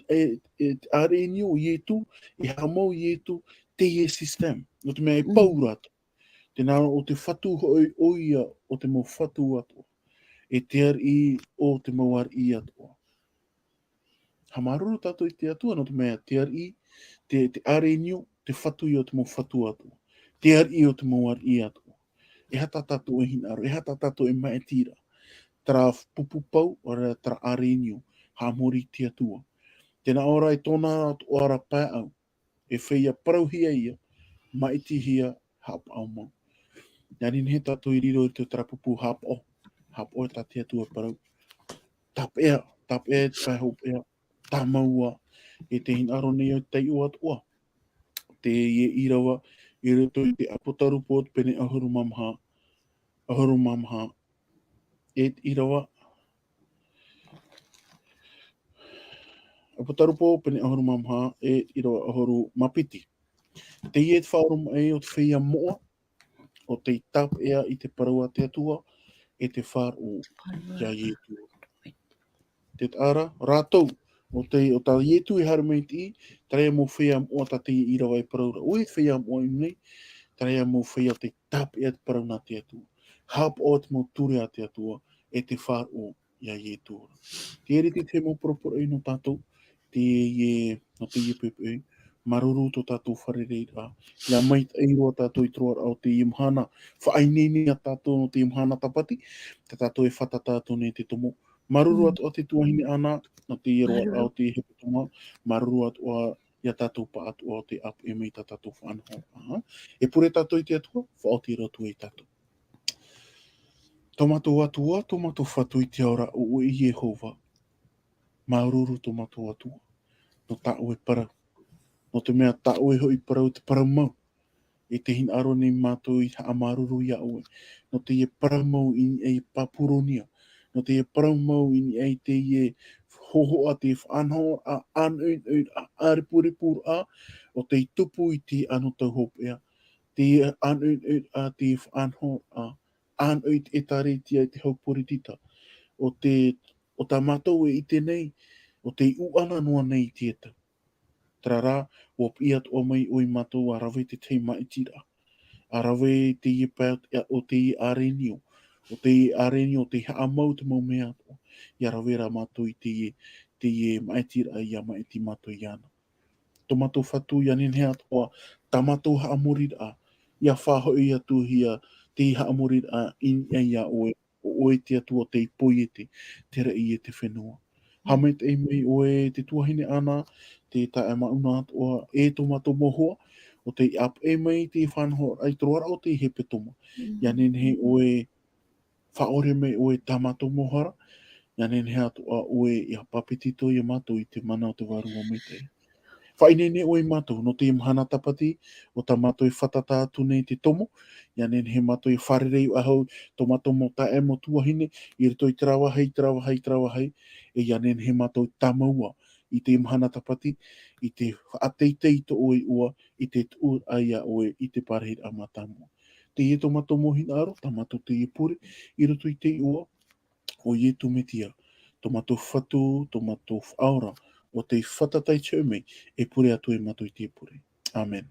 [SPEAKER 2] are nio i tu, e hamau i tu te e system. No te mea e pau ratou. Tēnā o te whatu hoi oia o te mo whatu atua. E te ar i o te mawar i atua. Ha maruru tātou i te atua, no te mea te ar i, te are nio, te whatu i o te mo whatu atua. Te ar i o te mawar i atua. E hata tātou e hinaro, e hata tātou e mai tira. Tara pupupau, ora tara arenio, ha mori te atua. Tēnā ora e tōna o ara pai au, e whaia parauhia ia, maiti hia, hap au mau. Ia nin he tātou i riro i te tarapupu hap o e tā te atua parau. Tap ea, pai hop ea, tā maua, e te hin aro nei o tei o atua. Te ie irawa, i rito i te apotarupo pene ahuru mamha, e irawa, apotarupo pene ahuru mamha, e irawa ahuru mapiti. Te ie te whaorum e o te whia moa, o te tap ea i te paraua te atua, e te whar o kia ietu. Te ara, rātou, o tā ietu i harameti i, tareia mō whia moa ta te i rawa i paraura. O e whia moa i nei, tareia mō whia te tap ea te parauna te atua. Hap o te mō ture a te atua, e te whar o ia ietu. Te eri te mō poroporo i no tātou, te ie, no te ie pepe, maruru to tātou wharerei rā. Ia mai te eiroa tātou i troa au te imhana. Whainini a tātou no te imhana tapati. Te tātou e whata tātou nei te tomo. Maruru atu o te tuahine ana, no te ieroa au te hepe tonga. Maruru atu a ia tātou pa atu o te ap e mei tā tātou whanho. E pure tātou i te atua, whaoti ratu e tātou. Tomato atua, tomato whatu i te ora o i Jehova. Maruru tomato atua. No tāu e parau. No te mea tāu e hoi parau te parau mau. E te hin aro ni mātou i a maruru ia oe. No te e parau mau i e papuronia. No te e parau mau i e te e hoho a te whanho a anuin a aripuripur a. O te tupu i te ano tau hop ea. Te anuin a te whanho a anuin e taretia i te haupuritita. O ta mātou e i te nei. O te uana noa nei tieta. Trara, o piat o mai o i matou a rawe te tei maitira. A rawe te i pēt o te i arenio. O te i arenio te haa mau te mau mea to. I a rawe ra matou i te i maitira i a maiti matou i ana. To matou whatu i anin hea toa, ta matou haa morir a. I a whaho i atu hia te i haa morir a in ia oe. O oe te atu o te i poiete, te rei e te whenua. Hamet e mei oe te tuahine ana, te tae mauna atoa e tomato mohoa, o te ap e mei te whanho ai troara o te hepe toma. Ia nen he oe whaore mei oe tamato mohara, ia nen he atoa oe i a papetito i a mato i te mana o te warua mei te. Whainene oe mato, no te imhana tapati, o ta mato i whatata atu nei te tomo, ia nen he mato i wharerei ahau, tomato mo ta e mo tuahine, i rito i trawahai, e ia nen he mato i tamaua, i te imhana tapati, i te whaateitei to oe ua, i te tuur aia oe, i te parehit a matamua. Te ie tomato mohina aro, tamato te ie pure, i rito i te ua, o ie tumetia, tomato whatu, tomato whaora, o te whatatai tēumei, e pure atu e mato i te pure. Amen.